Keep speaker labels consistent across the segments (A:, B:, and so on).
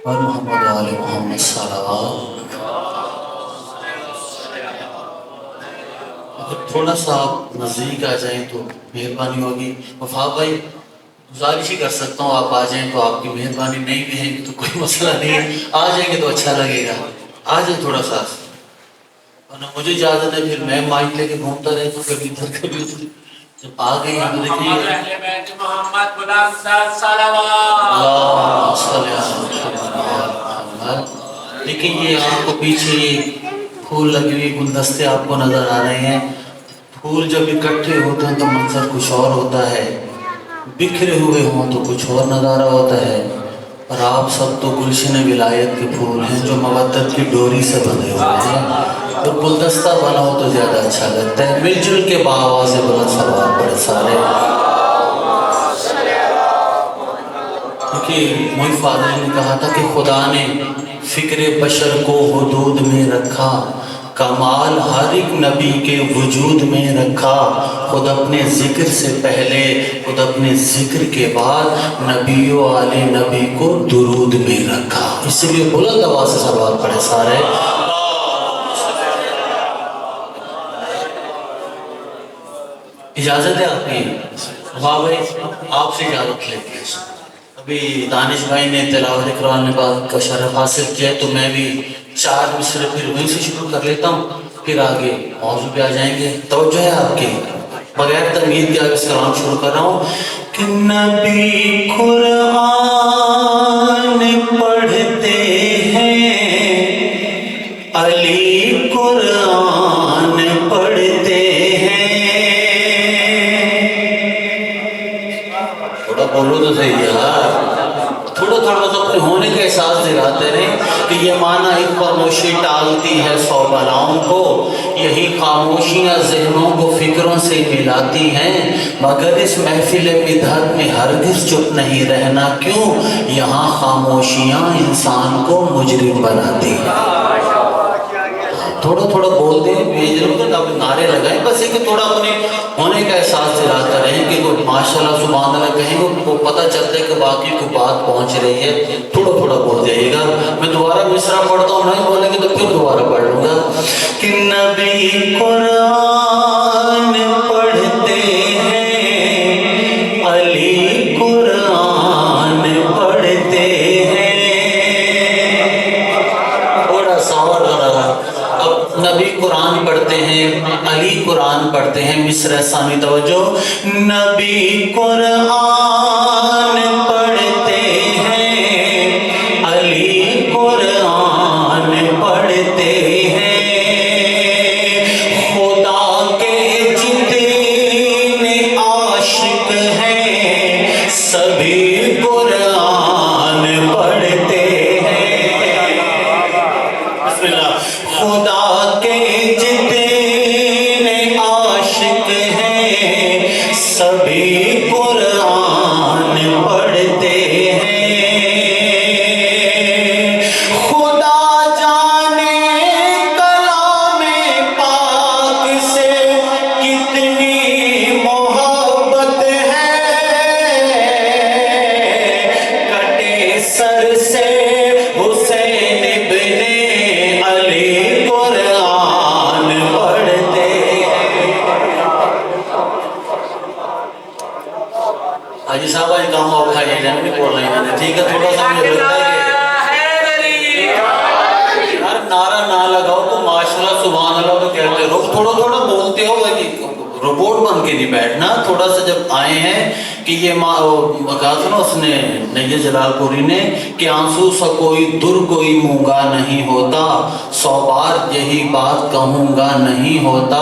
A: اور محمد آل محمد صلوات. اگر تھوڑا سا آپ نزدیک آ جائیں تو مہربانی ہوگی. وفا بھائی گزارش ہی کر سکتا ہوں آپ آ جائیں تو آپ کی مہربانی. نہیں بھی ہے تو کوئی مسئلہ نہیں ہے, آ جائیں گے تو اچھا لگے گا. آ جائیں تھوڑا سا, ورنہ مجھے اجازت ہے پھر میں مائک لے کے گھومتا رہتا ہوں کبھی ادھر کبھی ادھر. جب آ گئے ہیں تو دیکھیے
B: اہل بیت محمد غلام صاحب صلوات.
A: اللہم صلی علی محمد. لیکن یہ آپ کو پیچھے یہ پھول لگے ہوئے گلدستے آپ کو نظر آ رہے ہیں. پھول جب اکٹھے ہوتے ہیں تو منظر کچھ اور ہوتا ہے, بکھرے ہوئے ہوں تو کچھ اور نظارہ ہوتا ہے. اور آپ سب تو گلشن ولایت کے پھول ہیں جو مودت کی ڈوری سے بندھے ہوئے ہیں. تو گلدستہ بنا ہو تو زیادہ اچھا لگتا ہے. مل جل کے باآواز بلند صلوات پڑھے سارے. کیونکہ موئی فاضل نے کہا تھا کہ خدا نے فکر بشر کو حدود میں رکھا, کمال ہر ایک نبی کے وجود میں رکھا. خود اپنے ذکر سے پہلے خود اپنے ذکر کے بعد نبی و آل نبی کو درود میں رکھا. اس لیے بلند آواز سے صلوات پڑھے سارے. اجازت ہے آپ کی؟ واہ بھائی آپ سے اجازت لیتے ہیں. ابھی دانش بھائی نے تلاوت قرآن پاک کا شرف حاصل کیا تو میں بھی 4 مصرے پھر وہیں سے شروع کر لیتا ہوں, پھر آگے موضوع پہ آ جائیں گے. توجہ ہے آپ کی؟ بغیر تمہید کے آگے اس کلام شروع کر رہا ہوں کہ نبی قرآن پڑھتے ہیں, علی قرآن پڑھتے ہیں. تھوڑا بولو تو صحیح یار, تھوڑا تھوڑا تو اپنے ہونے کا احساس دلاتے رہیں کہ یہ معنی ایک خاموشی ٹالتی ہے 100 بلاؤں کو, یہی خاموشیاں ذہنوں کو فکروں سے ملاتی ہیں. مگر اس محفل مدحت میں ہرگز چپ نہیں رہنا, کیوں یہاں خاموشیاں انسان کو مجرم بناتی ہیں. تھوڑا تھوڑا بولتے ہیں بھیج رہے اب نعرے لگائیں, بس یہ کہ تھوڑا اپنے ہونے کا احساس دلاتا رہیں کہ کوئی ماشاءاللہ سبحان اللہ کہیں کو پتہ چلتا ہے کہ باقی کو بات پہنچ رہی ہے. تھوڑا تھوڑا بول جائیے گا. میں دوبارہ مصرع پڑھتا ہوں, نہیں بولیں گے تو پھر دوبارہ پڑھ لوں گا کہ نبی قرآن پڑھتے ہیں, علی قرآن پڑھتے ہیں. تھوڑا سا اور نبی قرآن پڑھتے ہیں, علی قرآن پڑھتے ہیں. مصرع ثانی توجہ. نبی قرآن پڑھتے ہیں, علی قرآن پڑھتے ہیں. خدا کے جتنے عاشق ہیں سبھی قرآن پڑھتے ہیں. بسم اللہ. خدا کے جتنے عاشق ہیں سبھی قرآن پڑھتے ہیں. خدا جانے کلام پاک سے کتنی محبت ہے, کٹے سر سے حسین ابن علی قرآن پڑھتے ہیں. حاجی صاحب آج کام آپ کھائیے جانے نہیں بول رہے ہیں, ٹھیک ہے. تھوڑا سا مجھے لگتا ہے کہ یار نعرہ نہ لگاؤ تو ماشاءاللہ سبحان اللہ تو کہتے رہو, تھوڑا تھوڑا بولتے ہو, روبوٹ بن کے نہیں بیٹھنا. تھوڑا سا جب آئے ہیں کہ یہ کہا تھا نا اس نے نیہ جلال پوری نے کہ آنسو سا کوئی در کوئی مونگا نہیں ہوتا, 100 بار یہی بات کہوں گا نہیں ہوتا.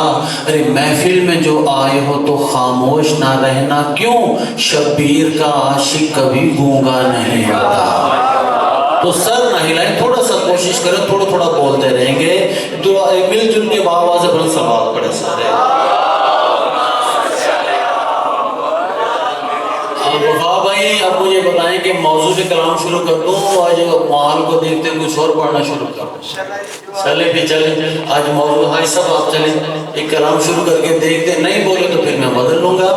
A: ارے محفل میں جو آئے ہو تو خاموش نہ رہنا, کیوں شبیر کا عاشق کبھی گونگا نہیں ہوتا. تو سر نہ ہلائیں, تھوڑا سا کوشش کریں, تھوڑا تھوڑا بولتے رہیں گے. تو مل جل کے باآواز بلند صلوات پڑھے سارے. وفا بھائی اب مجھے بتائیں کہ موضوع سے کلام شروع کر دوں, آج ماحول کو دیکھتے ہیں کچھ اور پڑھنا شروع کر دوں. چلے بھی چلیں, آج موضوع ہے سب آپ چلیں ایک کلام شروع کر کے دیکھتے, نہیں بولے تو پھر میں بدل لوں گا.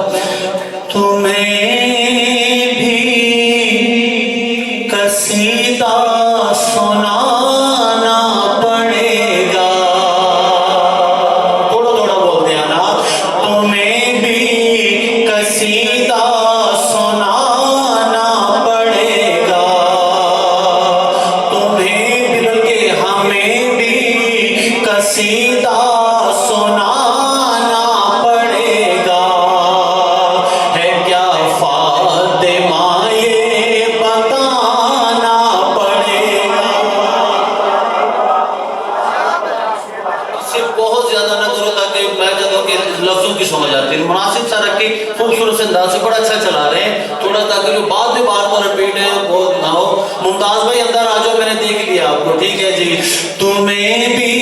A: اچھا رکھ کے خوبصورت سے انداز سے بڑا اچھا چلا رہے ہیں تھوڑا تاکہ جو بات جو بار بار رپیٹ ہے وہ نہ ہو. ممتاز بھائی اندر آ جاؤ, میں نے دیکھ لیا آپ کو, ٹھیک ہے جی. تمہیں بھی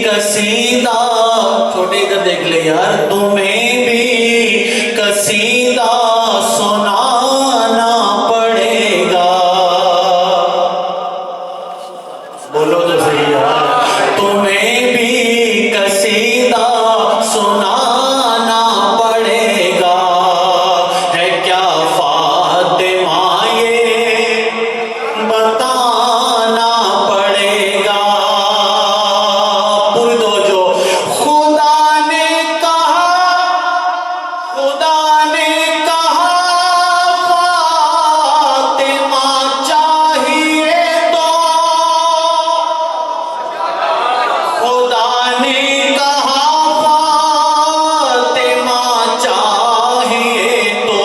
A: قصیدہ, چھوٹے ادھر دیکھ لے یار, تمہیں بھی قصیدہ سنانا پڑے گا. بولو تو صحیح یار, تمہیں بھی قصیدہ سنانا پڑے گا. ہے کیا فاطمہ یہ بتانا پڑے گا. پوری توجہ. خدا نے کہا فاطمہ چاہیے تو, خدا نے کہا فاطمہ چاہیے تو,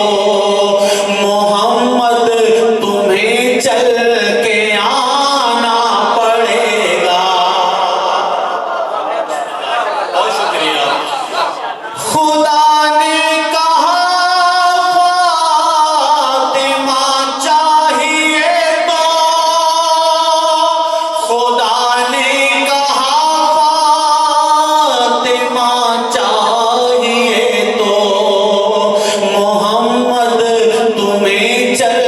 A: محمد تمہیں چل کے آنا پڑے گا. بہت شکریہ. خدا نے کہا فاطمہ چاہیے تو, خدا نے کہا فاطمہ چاہیے تو, محمد تمہیں چل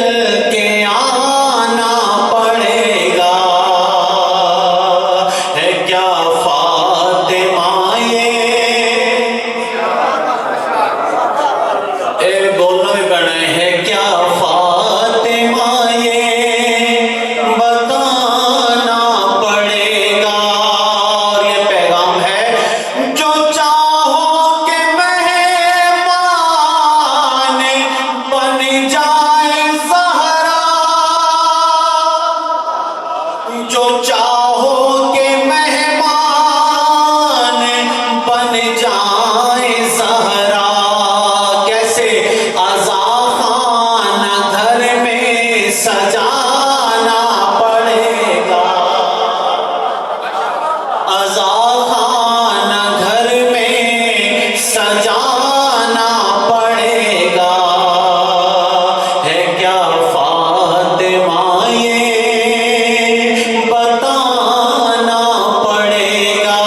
A: کے آنا پڑے گا. ہے کیا فاطمہ یہ, بولنا بھی پڑنا ہے, کیا فاطمہ یہ بتانا پڑے گا. اور یہ پیغام ہے, جو چاہو کہ مہمان بن جائے زہرا, جو چاہو کہ مہمان بن جائے زہرا. کیسے عزا خانہ گھر میں سجانا پڑے گا. عزا خانہ گھر میں سجانا پڑے گا. ہے کیا فاطمہ یہ بتانا پڑے گا.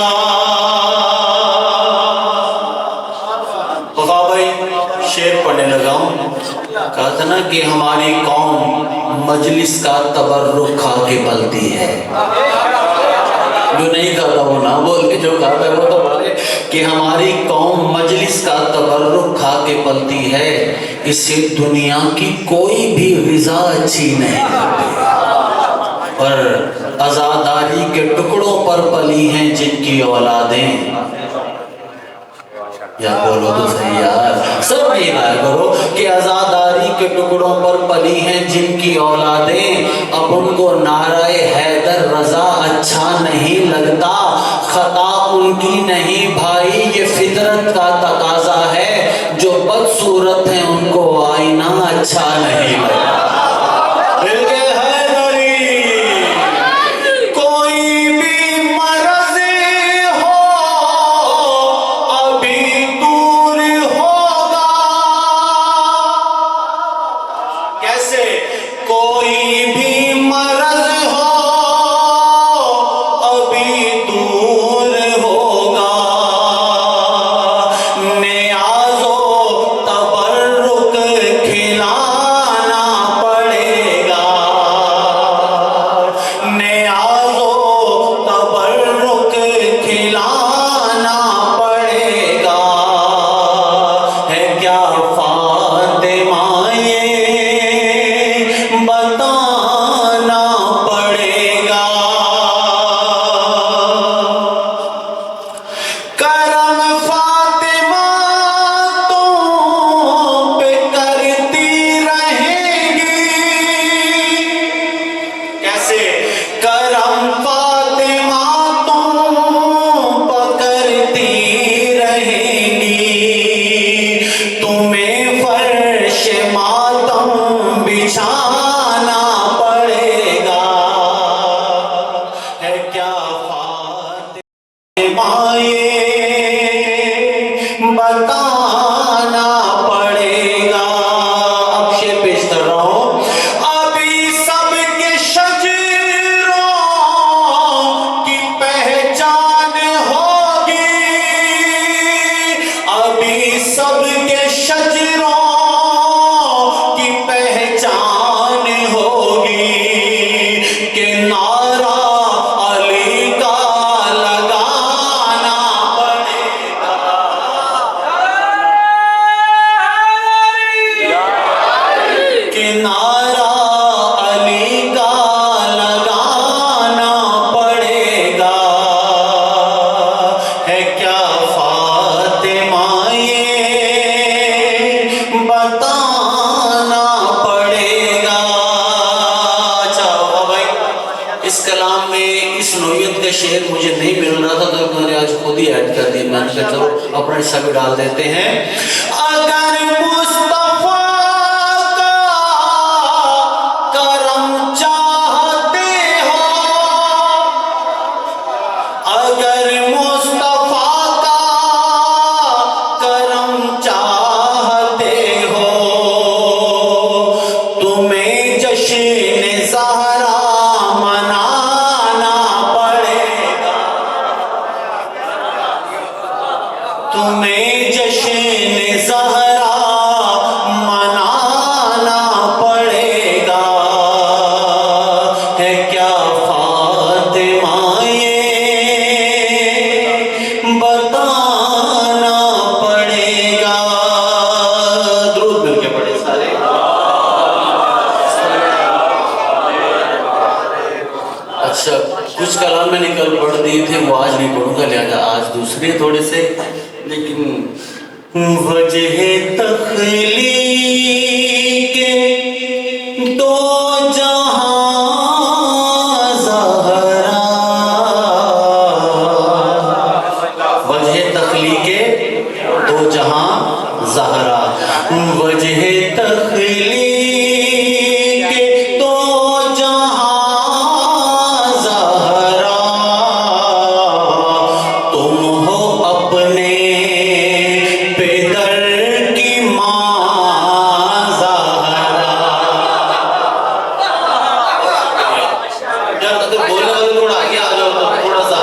A: خدا بھائی شعر پڑھنے لگا ہوں. کہا تھا نا کہ ہماری قوم مجلس کا تبرک کھا کے پلتی ہے. جو نہیں کہتا وہ نہ بول کے, جو کہتا ہے وہ تو بولے کہ ہماری قوم مجلس کا تبرک کھا کے پلتی ہے. اسے دنیا کی کوئی بھی غذا اچھی نہیں لگتی, پر عزاداری کے ٹکڑوں پر پلی ہیں جن کی اولادیں. یا بولو تو صحیح یار, سب یہ نہ کرو کہ عزاداری کے ٹکڑوں پر پلی ہیں جن کی اولادیں. اب ان کو نعرہ حیدر رضا اچھا نہیں لگتا, خطا ان کی نہیں بھائی, یہ فطرت کا تقاضا ہے. جو بدصورت ہیں ان کو آئینہ اچھا نہیں لگتا. دل کے حیدری, کوئی بھی مرض ہو ابھی دور ہوگا. کیسے, کوئی بھی مرض ہو ابھی دور ہوگا. نیاز و تبرک کھلانا پڑے گا. نیاز و تبرک کھلانا پڑے گا. ہے کیا فاطمہ یہ بتانا پڑے گا. کرم فاطمہ تم پہ کرتی رہیں گی. کیسے, کرم فاطمہ تم پہ کرتی رہیں گی. تمہیں فرش ماتم بچھانا پڑے گا. ہے کیا فاطمہ یہ بتانا بتانا پڑے گا. اچھا بھائی اس کلام میں اس نوعیت کا شعر مجھے نہیں مل رہا تھا تو میں نے آج خود ہی ایڈ کر دیا. میں نے کہا چلو اپنا حصہ بھی ڈال دیتے ہیں. اگر مصطفیٰ کا کرم چاہتے ہو, اگر مصطفیٰ کا کرم چاہتے ہو, تمہیں جشن زہرا منانا پڑے گا. تمہیں جشن زہرا منانا پڑے گا. ہے کیا فاطمہ یہ بتانا پڑے گا. درود مل کے پڑھے سارے. اچھا کچھ کلام میں نے کل پڑھ دیے تھے وہ آج نہیں پڑھوں گا, لہذا آج دوسرے تھوڑے سے. لیکن وجہ تخلیق دو جہاں زہرا, وجہ تخلیق دو جہاں زہرا, وجہ تخلیق دو جہاں زہرا, تم ہو اپنے پیدر کی ماں زہرا. اگر بولنے والے تھوڑا آگے آ جاؤ تو تھوڑا سا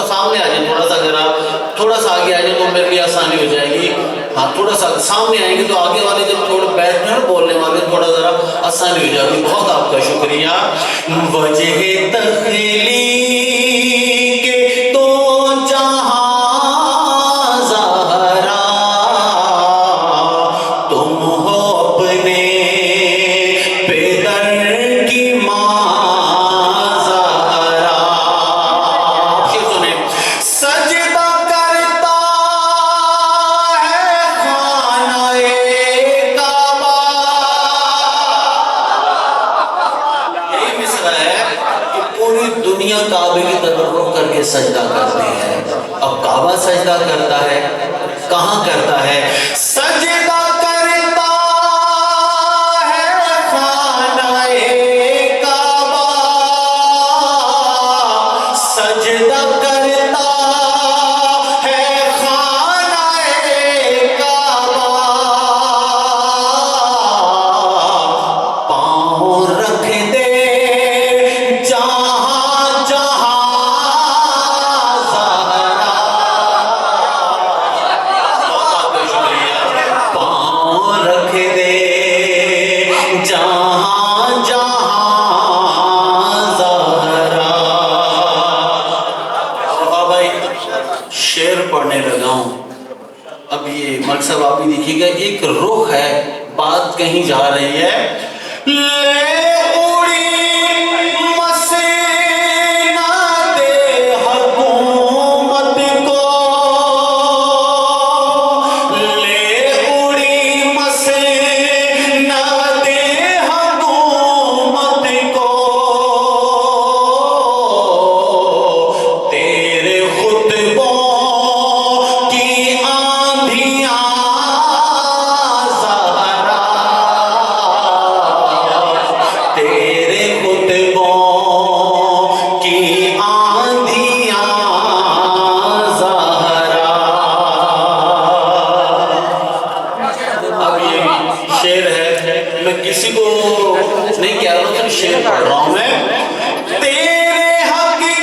A: سامنے آ جائے, تھوڑا سا ذرا تھوڑا سا آگے آ جائے تو میرے لیے آسانی ہو جائے گی. ہاں تھوڑا سا سامنے آئیں گے تو آگے والے جب تھوڑا بیٹھ میں بولنے والے تھوڑا ذرا آسانی ہو جائے گی. بہت آپ کا شکریہ. وجہ تخلیق دو جہاں زہرا, تم ہو اپنے پیدر کی ماں زہرا. یہ سنیں. سجدہ کرتا ہے خانہ کعبہ. یہی مصرع ہے کہ پوری دنیا کعبے کی طرف رخ کر کے سجدہ کرتی ہے. اب کعبہ سجدہ کرتا ہے, کہاں کرتا ہے؟ سجدہ کرتا ہے خانہ کعبہ, سجدہ کرتا ہے خانہ کعبہ, پاؤں رکھ دے جہاں جہاں زہرا. بہت آپ کا شکریہ. پاؤں رکھ دے جہاں جہاں زہرا. بھائی شعر پڑھنے لگا ہوں. اب یہ مقصد آپ بھی دیکھیے گا, ایک رخ ہے, بات کہیں جا رہی ہے. لے اڑی مسینہ دے حکومت کو, لے اڑی مسینہ دے حکومت کو, تیرے خطبوں کی آندھیاں زہرا, تیرے خطبوں کی آندھیاں زہرا. اب یہ شعر ہے, میں کسی کو نہیں کہہ رہا ہوں, صرف شعر پڑھ رہا ہوں میں. تیرے حق کے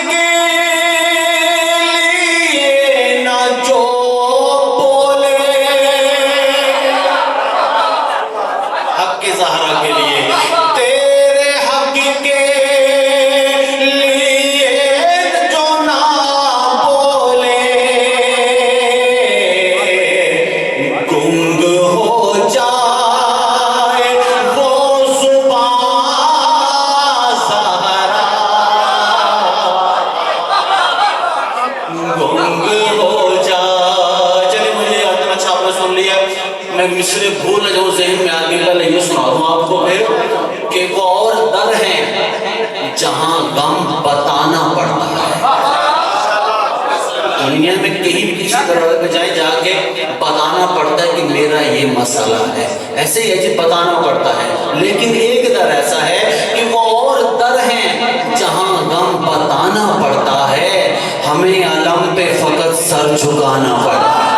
A: لیے نہ جو بولے, حق کی زہرا کے لیے, تیرے حق کے لیے جو نہ بولے, گنگ ہو جائے وہ زبان زہرا, گنگ ہو جائے. چلیے مجھے اتنا اچھا آپ نے سن لیا. میں دوسرے بھول نہ جاؤں ذہن میں آگے پہلے یہ سنا دوں آپ کو پھر کہ وہ اور در ہیں جہاں غم بتانا پڑتا ہے. دنیا میں کہیں بھی کسی دروازے پہ جائیں جا کے بتانا پڑتا ہے کہ میرا یہ مسئلہ ہے, ایسے ہی ہے بتانا پڑتا ہے. لیکن ایک در ایسا ہے کہ وہ اور در ہیں جہاں غم بتانا پڑتا ہے, ہمیں علم پہ فقط سر جھکانا پڑتا ہے.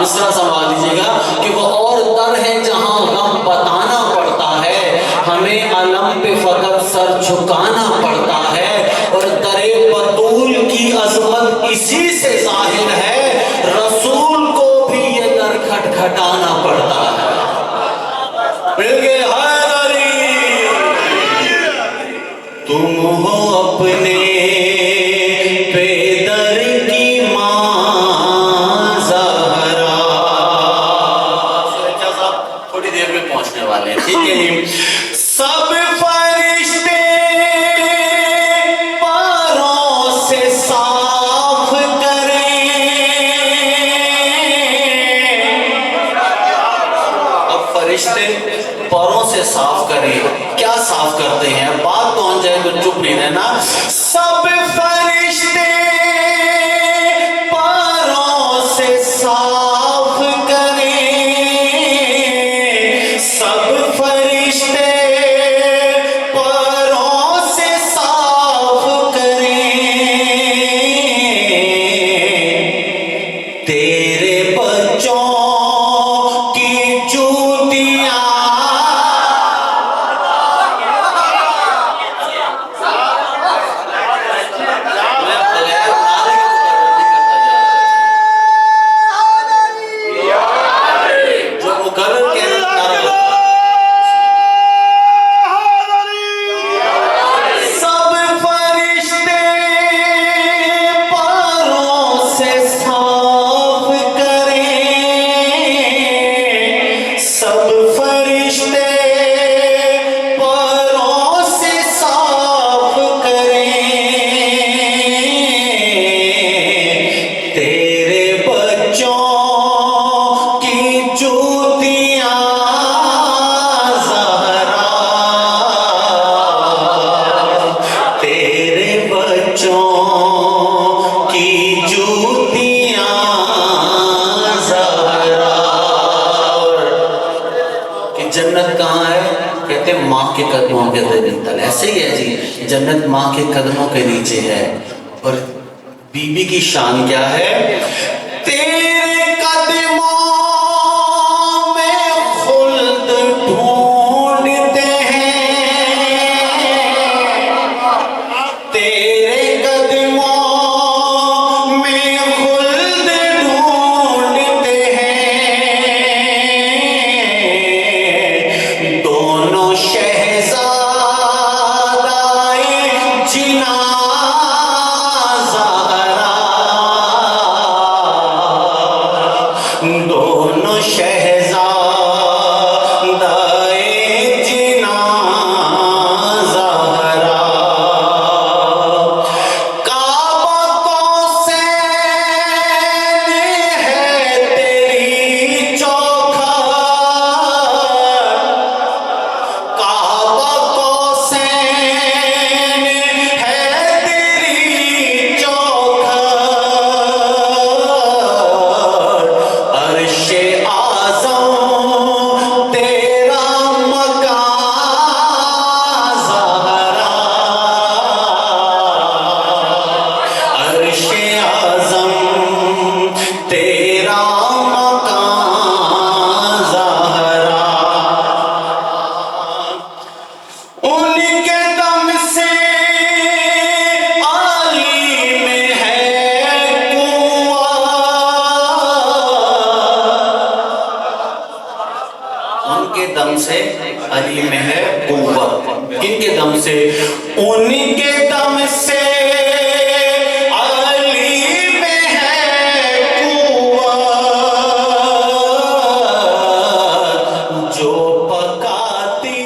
A: اس طرح سمجھ لیجیے گا کہ وہ اور در ہیں جہاں غم بتانا پڑتا ہے, ہمیں علم پہ فقط سر جھکانا پڑتا ہے. اور در بطول کی عظمت اسی سے ظاہر ہے, رسول کو بھی یہ در کھٹکھٹانا پڑتا ہے. مل گئے حیدری, تم ہو اپنے پیدر کی ماں زہرا. تھوڑی دیر میں پہنچنے والے ہیں, ٹھیک ہے جی. سب فرشتے پروں سے صاف کریں. اب فرشتے پروں سے صاف کریں, کیا صاف کرتے ہیں؟ بات پہنچ جائے تو چپ نہیں رہنا. سب فرشتے پروں سے صاف کریں, سب فرشتے پروں سے صاف کریں. تیرے بچوں کی جوتیاں ایسے ہی ہے جی, جنت ماں کے قدموں کے نیچے ہے. اور بی بی کی شان کیا ہے؟ تیرے قدموں میں خلد ڈھونڈتے ہیں, تیرے قدموں میں خلد ڈھونڈتے ہیں. دونوں شہزادے دونوں شہزادائے جنا زہرا, کعبہ کوثر ہے تیری چوکھٹ, کعبہ کوثر ہے تیری چوکھٹ. عرش اعظم تیرا مکان زہرا, عرش اعظم تیرا مکان زہرا. ان کے دم سے علی میں ہے قوت, ان کے دم سے علی میں ہے قوت. کن کے دم سے؟ ان کے دم سے علی میں ہے قوت, جو پکاتی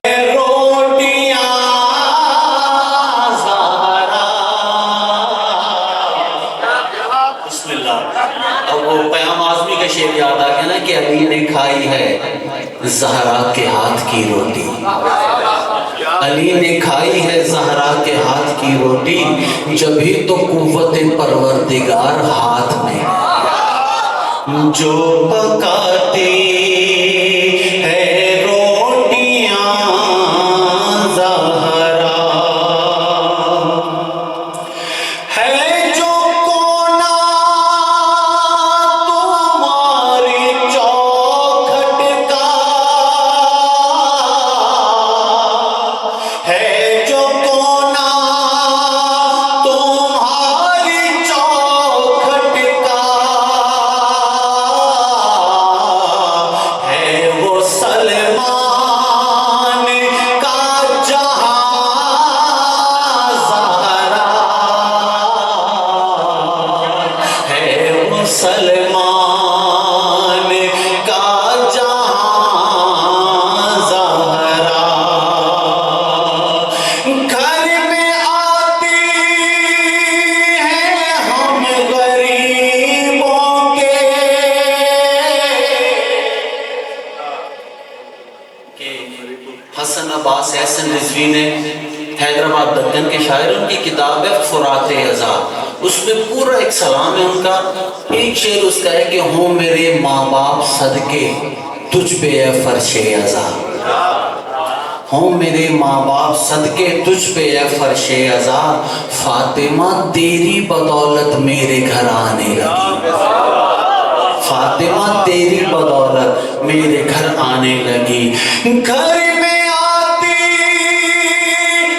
A: ہے روٹیاں زہرا. بسم اللہ. اب وہ پیام آزمی شعر یاد آ گیا نا کہ علی نے کھائی ہے زہرا کے ہاتھ کی روٹی، علی نے کھائی ہے زہرا کے ہاتھ کی روٹی، جبھی تو قوت پروردگار ہاتھ میں جو پکاتی ہے روٹیاں زہرا، ہے جو کونا تمہاری چوکھٹ کا، ہے جو کونا تمہاری چوکھٹ کا، ہے وہ سلمان کا جہاں زہرا، ہے وہ سلمان کا جہاں زہرا، گھر میں آتی ہیں ہم غریبوں کے، حسن عباس احسن رضوی نے حیدرآباد دکن کے شاعر، ان کی کتاب ہے فرات ازا، اس میں پورا ایک سلام ہے ان کا، ایک شعر اس کا ہے کہ ہوں میرے ماں باپ صدقے تجھ پہ اے فرش ازا، ہوں میرے ماں باپ صدقے تجھ پہ اے فرش ازا، فاطمہ تیری بدولت میرے گھر آنے لگی، فاطمہ تیری بدولت میرے گھر آنے لگی، گھر میں آتی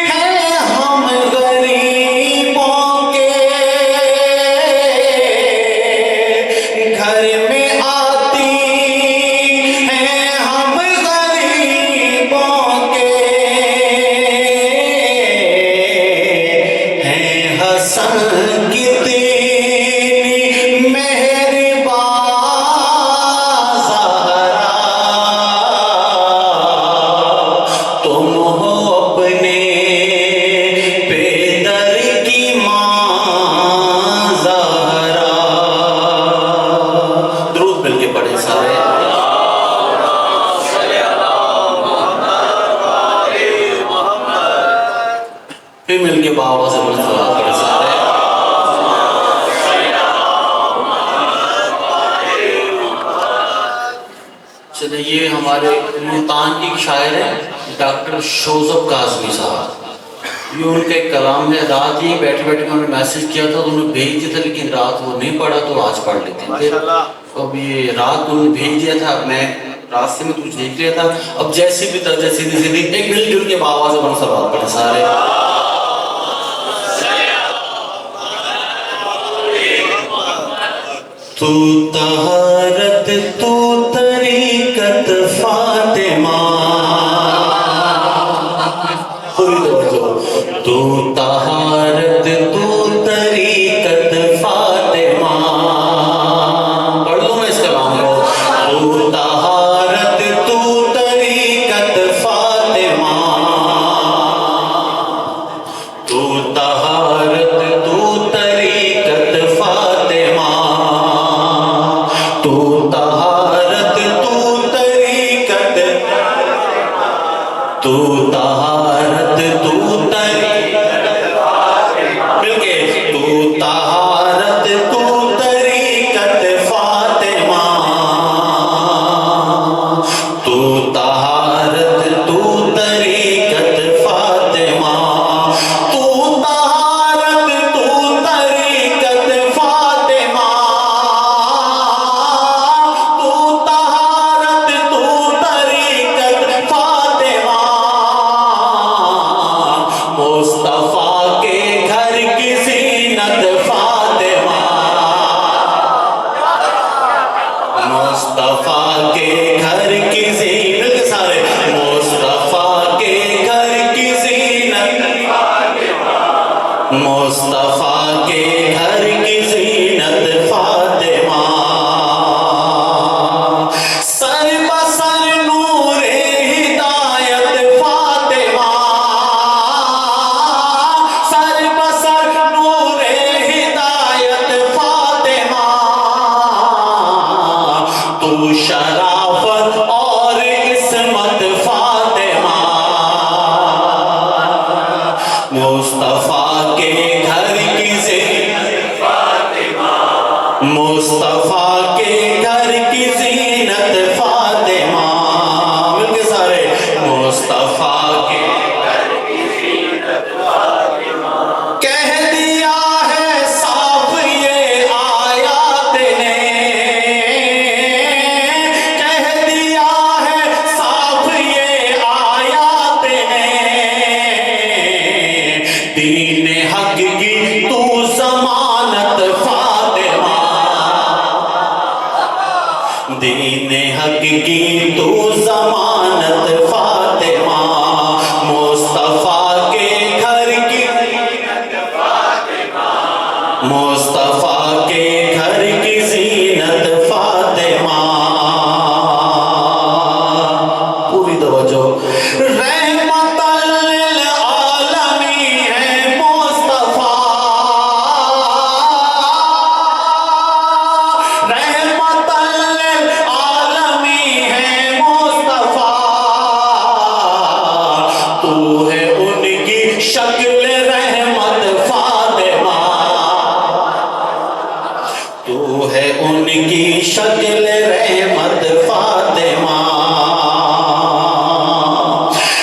A: ہیں ہم غریبوں کے، گھر میں آتی ہیں ہم غریبوں کے، ہیں حسن کتنی مہربان زہرا، تم ہو اپنے پیدر کی ماں زہرا، درود مل کے پڑھیں سارے، پھر مل کے بابا سے بڑھ سلام پڑھیں سارے، چلیں یہ ہمارے ملتان کی شاعر ہیں ڈاکٹر شوزب کاظمی صاحب، یہ ان کا ایک کلام ہے، رات ہی بیٹھے بیٹھے انہوں نے میسج کیا تھا تو انہوں نے بھیج دیا تھا، لیکن رات وہ نہیں پڑھا تو آج پڑھ لیتے ہیں، اب یہ رات انہوں نے بھیج دیا تھا، میں راستے میں کچھ دیکھ لیا تھا، اب جیسے بھی درجہ سیدھی سیدھی ایک مل جل کے بابا سے بڑھ سلام پڑھیں سارے، تو طہارت تو طریقت فاطمہ، پوری توجہ، تو طہارت تو طریقت فاطمہ، پڑھ لوں میں اس کلام کو، تو طہارت تو طریقت فاطمہ، تو طہارت تو طریقت فاطمہ، تو طہارت تو طریقت، تو طہارت تو طریقت مل کے، تو طہارت تو طریقت فاطمہ، تو طہارت تو طریقت فاطمہ، تو طہارت تو طریقت فاطمہ، تو طہارت تو طریقت فاطمہ، مصطفیٰ کے گھر کی زینت فاطمہ، مصطفیٰ کے گھر کی زینت، سارے مصطفیٰ کے گھر کی زینت، مصطفیٰ کے گھر کی زینت فاطمہ، سر بسر نور ہدایت فاطمہ، سر بسر نور ہدایت فاطمہ، تو شرافت اور عصمت فاطمہ مصطفیٰ کے گھر کی زینت فاطمہ مصطفیٰ کے گھر کی زینت فاطمہ مل کے سارے مصطفیٰ کے گھر کی زینت فاطمہ کہہ دیا ہے صاف یہ آیات نے کہہ دیا ہے صاف یہ آیات نے دین حق کی تو ضمانت فاطمہ دین حق کی تو ضمانت فاطمہ مصطفیٰ کے گھر کی مصطفیٰ کے گھر کی زینت فاطمہ پوری توجہ رحمت للعالمین ہے مصطفیٰ رحمت للعالمین ہے مصطفیٰ تو ہے ان کی شکل رحمت فاطمہ تو ہے ان کی شکل رحمت فاطمہ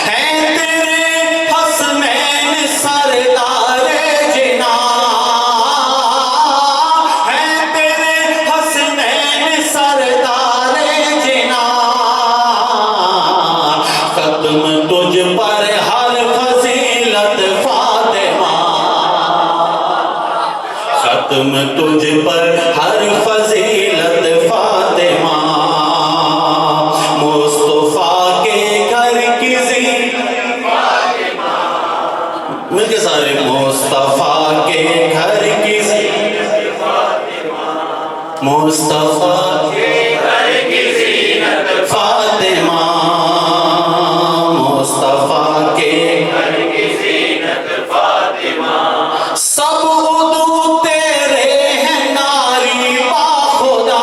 A: ہے تیرے حسنین سردار جنا ہے تیرے حسنین سردار جنا ختم تجھ پر ہر فضیلت فاطمہ ختم تجھ پر ہر فضیلت فاطمہ مصطفیٰ کے گھر کی زینت فاطمہ مل کے سارے مصطفیٰ کے گھر کی زینت فاطمہ مصطفیٰ کے گھر کی زینت فاطمہ مصطفیٰ کے گھر کی زینت فاطمہ سب عدو تیرے ہیں ناری باخدا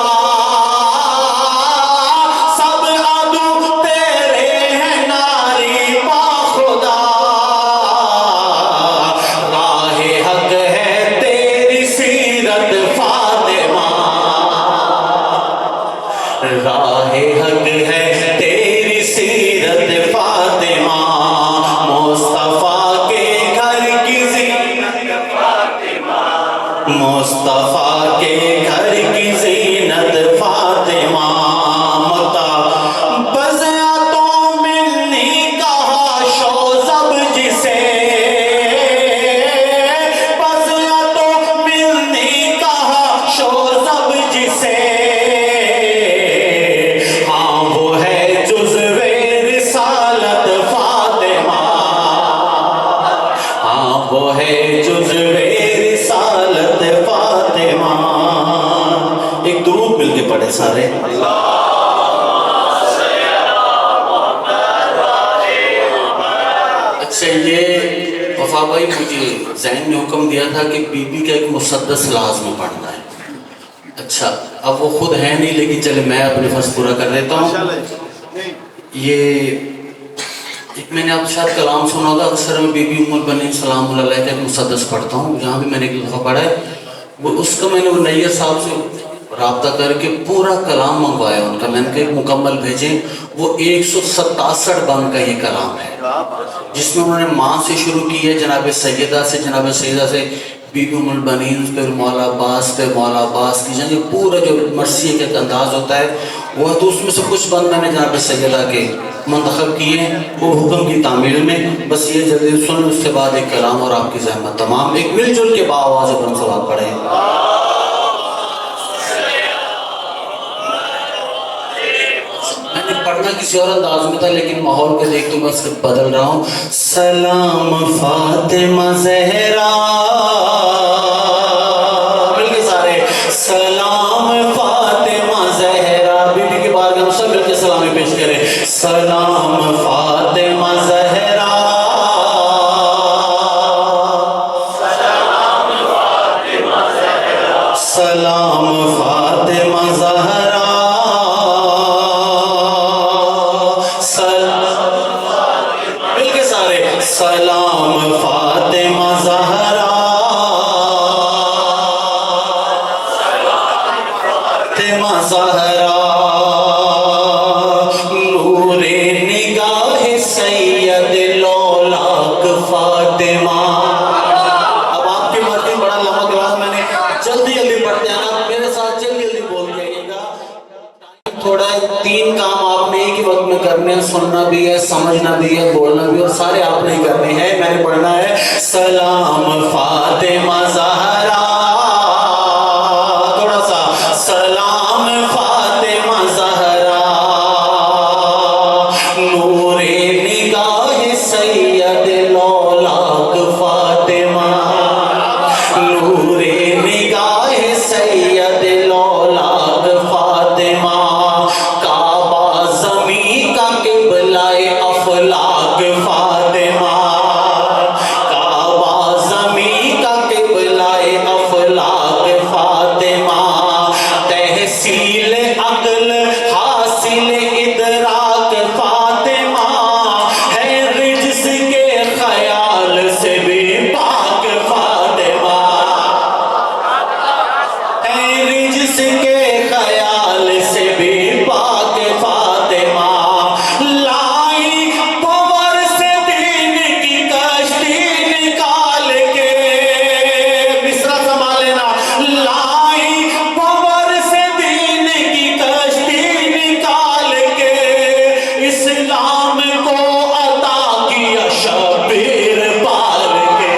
A: سب عدو تیرے ہیں ناری باخدا راہ حق ہے تیری سیرت فاطمہ راہ حق ہے تیری سیرت فاطمہ مصطفیٰ کے گھر کی زینت فاطمہ مصطفیٰ کے گھر کی زینت فاطمہ متا بزیا تو ملنی کہا شوزب جسے بزیا تو ملنی کہا شوزب جسے ہاں وہ ہے جزو رسالت فاطمہ ہاں وہ ہے جزو رسالت فاطمہ ایک درود مل کے پڑھے سارے اچھا یہ وفا بھائی مجھے ذہن میں حکم دیا تھا کہ بی بی کا ایک مسدس لازم پڑھنا ہے اچھا اب وہ خود ہے نہیں لیکن چلے میں اپنے فرض پورا کر دیتا ہوں یہ ایک میں نے آپ شاید کلام سنا ہوگا اکثر میں بی بی ام البنین سلام اللہ علیہ کا ایک مسدس پڑھتا ہوں جہاں بھی میں نے ایک دفعہ پڑھا ہے وہ اس کا میں نے وہ نیّر صاحب سے رابطہ کر کے پورا کلام منگوایا ان کا میں نے کہا ایک مکمل بھیجیں وہ 167 بند کا یہ کلام ہے جس میں انہوں نے ماں سے شروع کی ہے جناب سیدہ سے بی بی ام البنین پھر مولا عباس کی جنگ پورا جو مرثیے کا ایک انداز ہوتا ہے وہ تو اس میں سے کچھ بند میں نے جناب سیدہ کے منتخب کیے ہیں وہ حکم کی تعمیل میں بس یہ جلدی سن اس کے بعد ایک کلام اور آپ کی زحمت تمام ایک مل جل کے باآواز بلند صلوات پڑھیں پڑھنا کسی اور انداز میں تھا لیکن ماحول کو دیکھ تو بس بدل رہا ہوں سلام فاطمہ زہرا مل کے سارے سلام فاطمہ زہرا بی بی کے بارگاہ میں سب مل کے سلامی پیش کریں سلام فاطمہ زہرا سلام فاطمہ زہرا سلام فاطمہ زہرا رہا ہے 3 کام آپ نے ایک ہی وقت میں کرنے ہیں، سننا بھی ہے، سمجھنا بھی ہے، بولنا بھی، اور سارے آپ نے کرنے ہیں۔ میں نے پڑھنا ہے سلام فاطمہ زہرا، تھوڑا سا سلام فاطمہ زہرا، نور نگاہ سید لولاک فاطمہ، نور نگاہ سید لولاک فاطمہ، کعبہ زمین کا قبلہ افلاک فاطمہ، کعبہ زمین کا قبلہ افلاک فاطمہ، تحصیل عقل حاصل ادراک فاطمہ، ہے رجس کے خیال سے بھی پاک فاطمہ، ہے رجس کے خیال سے بھی پاک فاطمہ، لائی پور سے دین کی کشتی نکال کے، مصرع سنبھال لینا، لائی پور سے دین کی کشتی نکال کے، اسلام کو عطا کیا شبیر پال کے،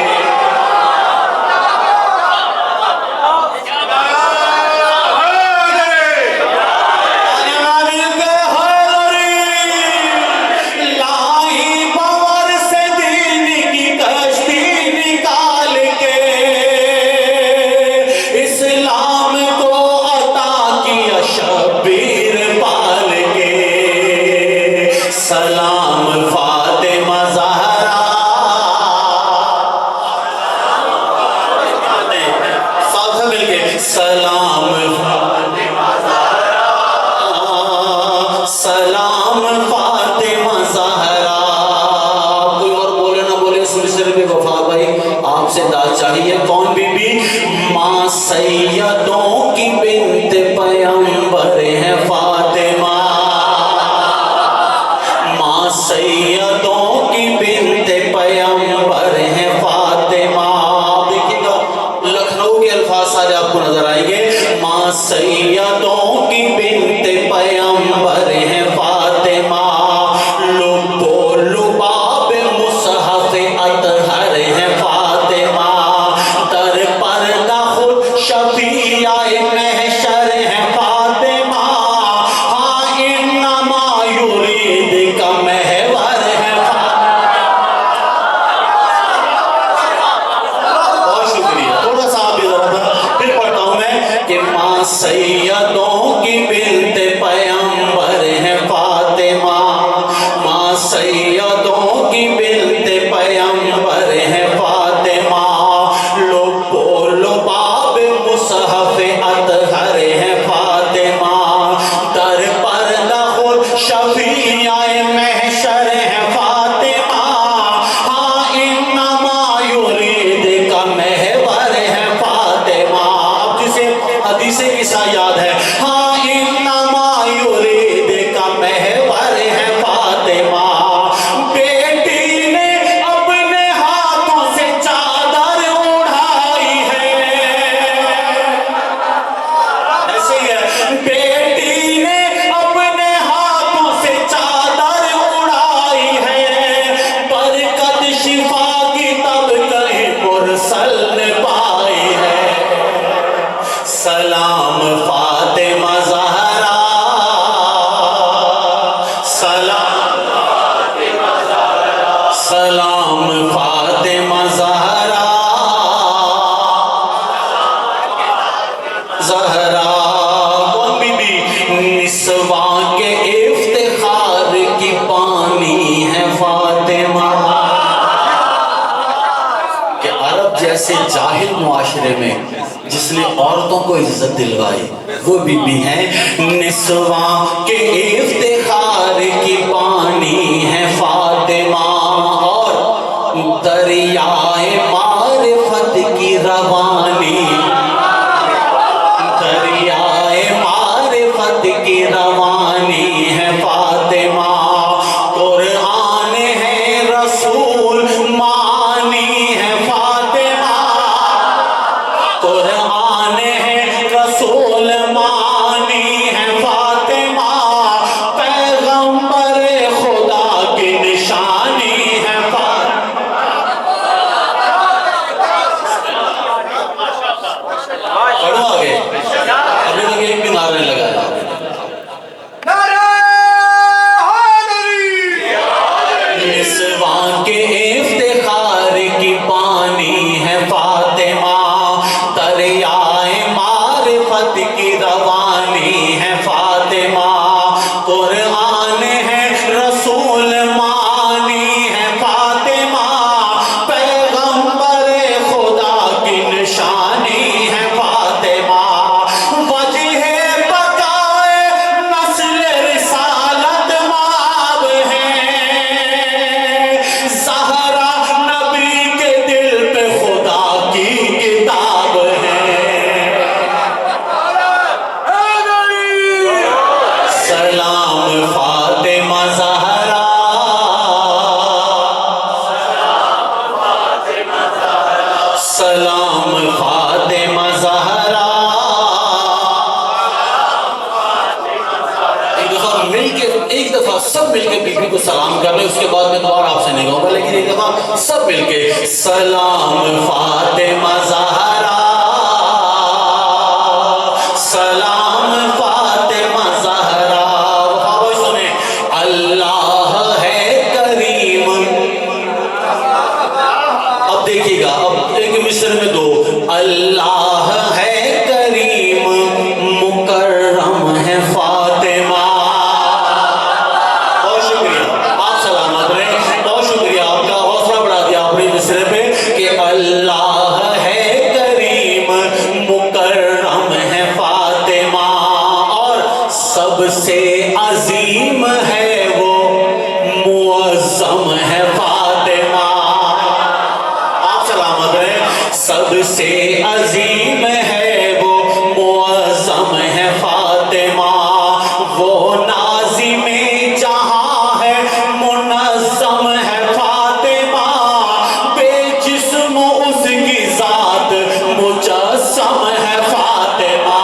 A: لائی پور سے دین کی کشتی نکال کے، اسلام کو عطا کیا شبیر پال کے، سلام فاطمہ زہرا، ساتھ مل کے سلام سلام فاطمہ زہرا، کوئی اور بولے نہ بولے سلسلے میں وفا بھائی آپ سے داد چاہیے، کون بی بی؟ ماں سیدوں کی بنت پیغمبر ہے فاطمہ، ماں سیدوں کی بنت پیغمبر ہے فاطمہ، دیکھیں گا لکھنؤ کے الفاظ سارے آپ کو نظر آئیں گے، ماں سیدوں کی بنت پیغمبر ہے فاطمہ، لب و لباب مصحف اطہر ہے فاطمہ، در پردہ خود شفیع محشر ہے فاطمہ، ہاں انما یرید کا محور ہے بہت شکریہ، تھوڑا سا آپ بھی ذرا پھر پڑھتا ہوں میں کہ ماں سیدوں کی بنت پیغمبر ہے فاطمہ، ماں سیدوں کی بنت پیغمبر ہے فاطمہ، لب و لباب مصحف اطہر ہے فاطمہ، در پردہ خود شفیع محشر ہے فاطمہ، ہاں انما یرید کا محور ہے فاطمہ، اب جسے حدیث قصہ یاد ہے، ہاں انما یرید کا محور ہے فاطمہ، بیٹی نے اپنے ہاتھوں سے چادر اڑائی ہے، ایسے ہی ہے، بیٹی نے اپنے ہاتھوں سے چادر اڑائی ہے، برکت شفا کی تب کہیں مرسل نے پائی ہے، سلام فاطمہ زہرا، سلام سلام فاطمہ زہرا، زہرا کون بی بی؟ نسواں کے افتخار کی بانی ہے فاطمہ، کہ عرب جیسے جاہل معاشرے میں جس نے عورتوں کو عزت دلوائی وہ بی بی ہیں، نسواں کے افتخار کی بانی ہے فاطمہ، اور دریائے معرفت کی روانی، دریائے معرفت کی روانی ہے فاطمہ، قرآن ہے رسول مانی ہے فاطمہ، قرآن ہے رسول مانی ہے فاطمہ، مل کے ایک دفعہ سب مل کے بیوی کو سلام کر لیں، اس کے بعد میں دوبارہ آپ سے نہیں کہوں گا، لیکن ایک دفعہ سب مل کے سلام فاطمہ زہرا، سلام فاطمہ زہرا، وہ سنیں اللہ ہے کریم۔ اب دیکھیے گا، اب ایک مصر میں دو، اللہ ہے کریم مکرم ہے فاطمہ۔ بہت شکریہ، آپ سلامت رہیں، بہت شکریہ، آپ کا حوصلہ بڑھا دیا اپنے مصرے پہ کہ اللہ ہے کریم مکرم ہے فاطمہ، اور سب سے عظیم ہے وہ معظم ہے فاطمہ۔ آپ سلامت رہیں، سب سے عظیم ہے وہ معظم ہے فاطمہ، وہ ناظم جہاں ہے منظم ہے فاطمہ، بے جسم اس کی ذات مجسم ہے فاطمہ۔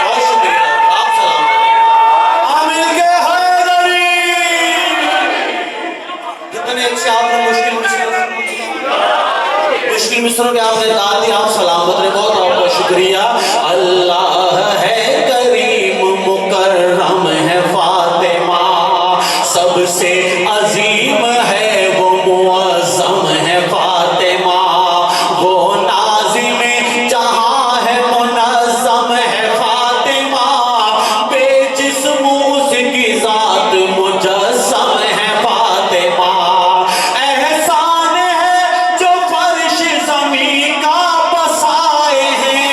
A: بہت شکریہ، آپ سلامت ہیں۔ عامل کے حیدری، جتنے ایک سے آپ نے مشکل مصروں کے آپ نے داد دی، آپ سلامت رہے، بہت آپ کا شکریہ۔ اللہ ہے کریم مکرم ہے فاطمہ، سب سے عظیم ہے وہ معظم ہے فاطمہ، وہ ناظم جہاں ہے منظم ہے فاطمہ، بے جسم اس کی ذات مجسم ہے فاطمہ، احسان ہے جو فرش زمین کا بسائے ہیں،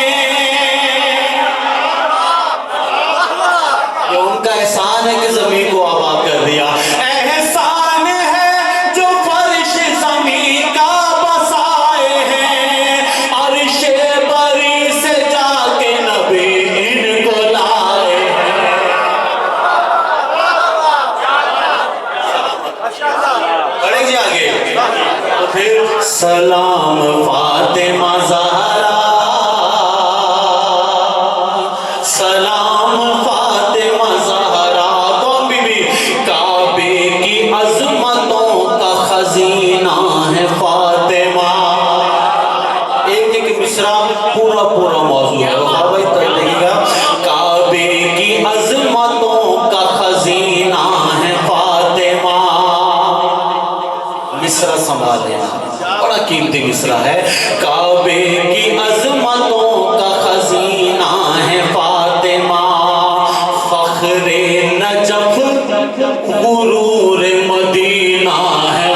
A: یہ ان کا احسان ہے کہ زمین کو آباد کر دیا، احسان ہے جو فرش زمین کا بسائے ہیں، عرش بری سے جا کے نبی ان کو لائے ہیں۔ پڑھیں جی آگے، تو پھر سلام فاطمہ زہرا، سلام فاطمہ زہرا، کون بی بی؟ کعبے کی عظمتوں کا خزینہ ہے فاطمہ۔ ایک ایک مصرع پورا پورا موضوع ہے، بھائی دیکھیے گا، کعبے کی عظمتوں کا خزینہ ہے فاطمہ، مصرع سنبھال لینا، بڑا قیمتی مصرع ہے، کعبے کی عظمتوں کا خزینہ ہے فاطمہ، فخر نجف غرور مدینہ ہے۔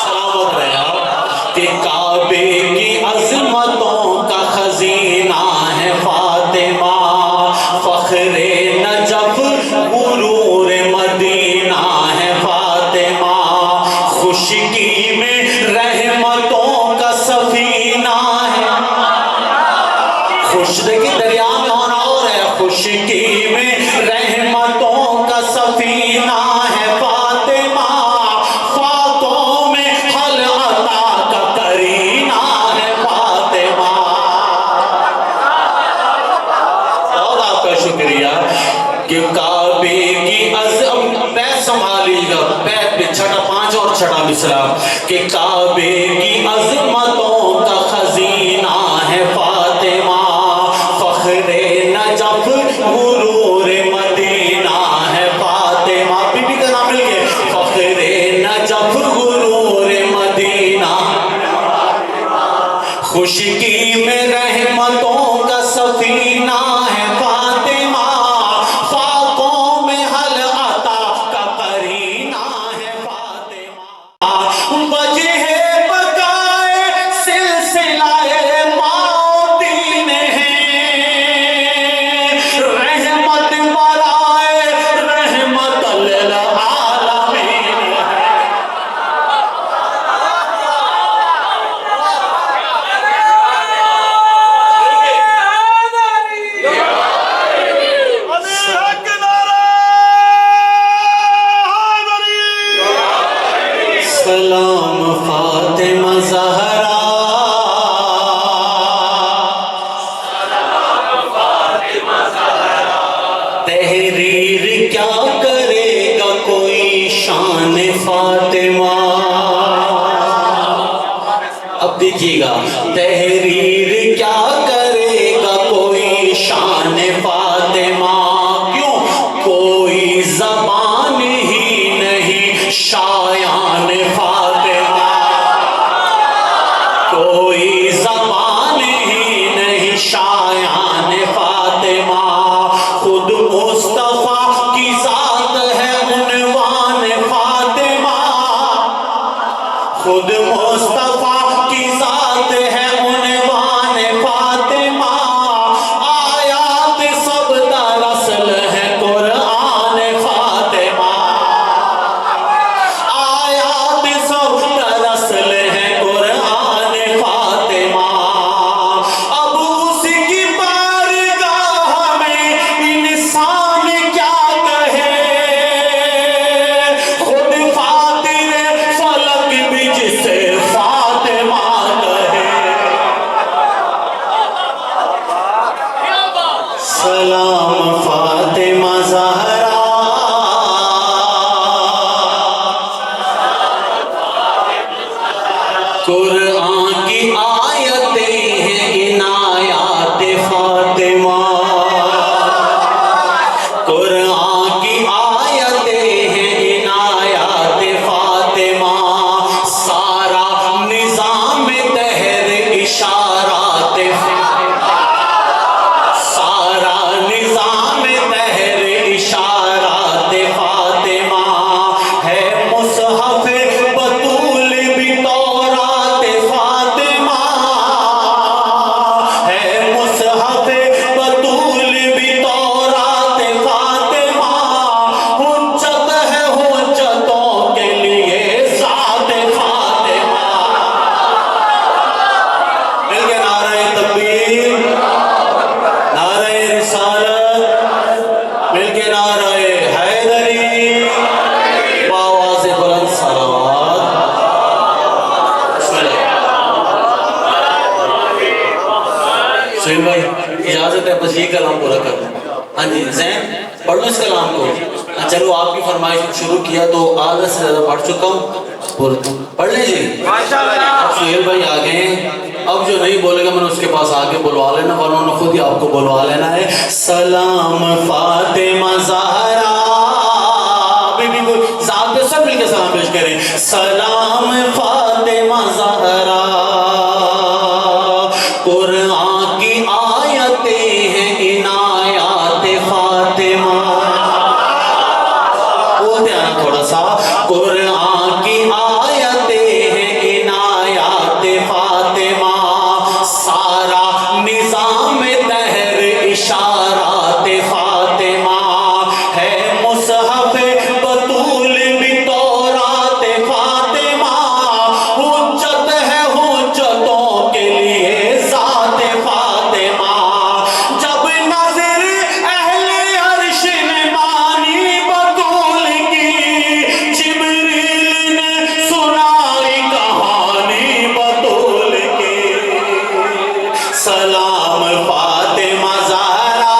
A: سلامت رہے آپ، کہ کعبے کی عظمتوں کا خزینہ ہے فاطمہ، فخر نجف غرور مدینہ ہے فاطمہ، خشکی میں رحمتوں کا سفینہ ہے، خوش دیکھیں دریا میں ہونا اور ہے، خشکی میں رحمتوں کا سفینہ ہے فاطمہ، فاتوں میں حل عطا کا کرینہ ہے فاطمہ۔ اور آپ کا شکریہ کہ کعبے کی بیت سنبھالیے گا، بیت پہ چھٹا پانچ اور چھٹا مصرع، کہ کعبے کی عظمتوں کا خزینہ ہے فاطمہ، فخر نجف غرور مدینہ ہے فاطمہ، بی بی کا نام مل گئے، فخر نجف غرور مدینہ، خشکی میں رحمتوں کا سفینہ ہے فاطمہ، فاقوں میں حل عطا کا قرینہ ہے فاطمہ، وجہ بقائے سلسلہ ماؤ دین ہے، فاطمہ. اب دیکھیے گا تحریر کیا کرے گا کوئی شان فاطمہ. کیوں؟ کوئی زبان ہی نہیں شایان فاطمہ. کوئی زبان ہی نہیں شایان فاطمہ. خود مصطفیٰ کی ذات ہے عنوان فاطمہ. خود مصطفیٰ کی ذات ہے عنوان فاطمہ. آیات سب دراصل ہے قرآن فاطمہ. آیات سب دراصل ہے قرآن فاطمہ. اب اس کی بارگاہ میں انسان کیا کہے. خود فاتر فلک بھی جسے فاطمہ کہے. سلام فاطمہ زہرا. قرآن کی آیتیں ہیں عنایات فاطمہ. قرآن کی آیتیں ہیں عنایات فاطمہ. سارا نظام دہر اشارات سارا نظام دہر اشارات فاطمہ. ہے مصحف بطول بھی تورات فاطمہ. ہے مصحف بطول بھی تورات فاطمہ. حجت ہے حجتوں کے لیے ذات فاطمہ. مل کے نعرہ تکبیر، نعرہ رسالت، مل کے نعرہ حیدری، بآواز بلند صلوات. بسم اللہ. سہیل بھائی اجازت ہے بس یہ کلام پورا کر دیں. ہاں جی زین پڑھ لو اس کلام کو. چلو آپ کی فرمائش شروع کیا تو آدھا سے زیادہ پڑھ چکا ہوں. پڑھ لیں جی. اب سہیل بھائی آگے ہیں. اب جو نہیں بولے گا میں نے اس کے پاس آگے بلوا لینا ورنہ انہوں نے خود ہی آپ کو بلوا لینا ہے. سلام فاطمہ زہرا. بی بی کو ذات پہ سب مل کے سلام پیش کریں. سلام فاطمہ زہرا. قرآن کی آیتیں ہیں عنایات فاطمہ. بولتے ہیں نا تھوڑا سا. قرآن کی آیتیں ہیں عنایات فاطمہ. سارا نظام دہر اشارات فاطمہ. ہے مصحف بطول بھی تورات فاطمہ. حجت ہے حجتوں کے لیے ذات فاطمہ. جب نظر اہل عرش نے مانی بطول کی. جبریل نے سنائی کہانی بطول کی. سلام فاطمہ زہرا.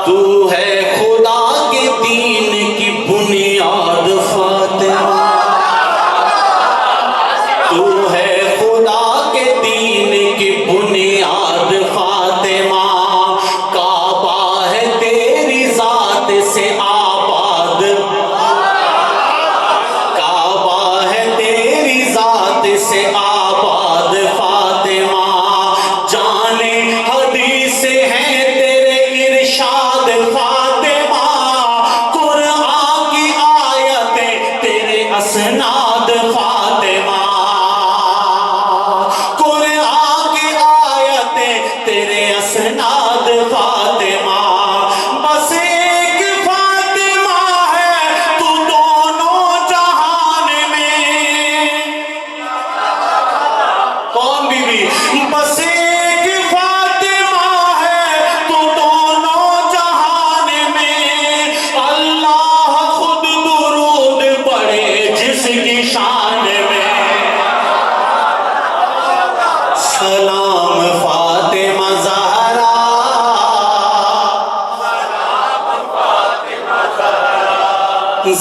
A: تو ہے خدا کے دین کی بنیاد فاطمہ. تو ہے خدا کے دین کی بنیاد فاطمہ. کعبہ ہے تیری ذات سے آباد. کعبہ ہے تیری ذات سے آباد فاطمہ. جانے حدیث ہیں تیرے ارشاد فاطمہ. قرآن کی آیتیں تیرے اسناد فاطمہ. قرآن کی آیتیں تیرے اسناد فاطمہ. بس ایک فاطمہ ہے تو دونوں جہان میں. کون بی بی؟ بس ایک فاطمہ ہے تو دونوں جہان میں. اللہ خود درود پڑھے جس کی شان میں. سلام فاطمہ زہرا.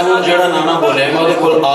A: ਹੁਣ ਜਿਹੜਾ ਨਾਨਾ ਬੋਲਿਆ ਮੈਂ ਉਹਦੇ ਕੋਲ ਆ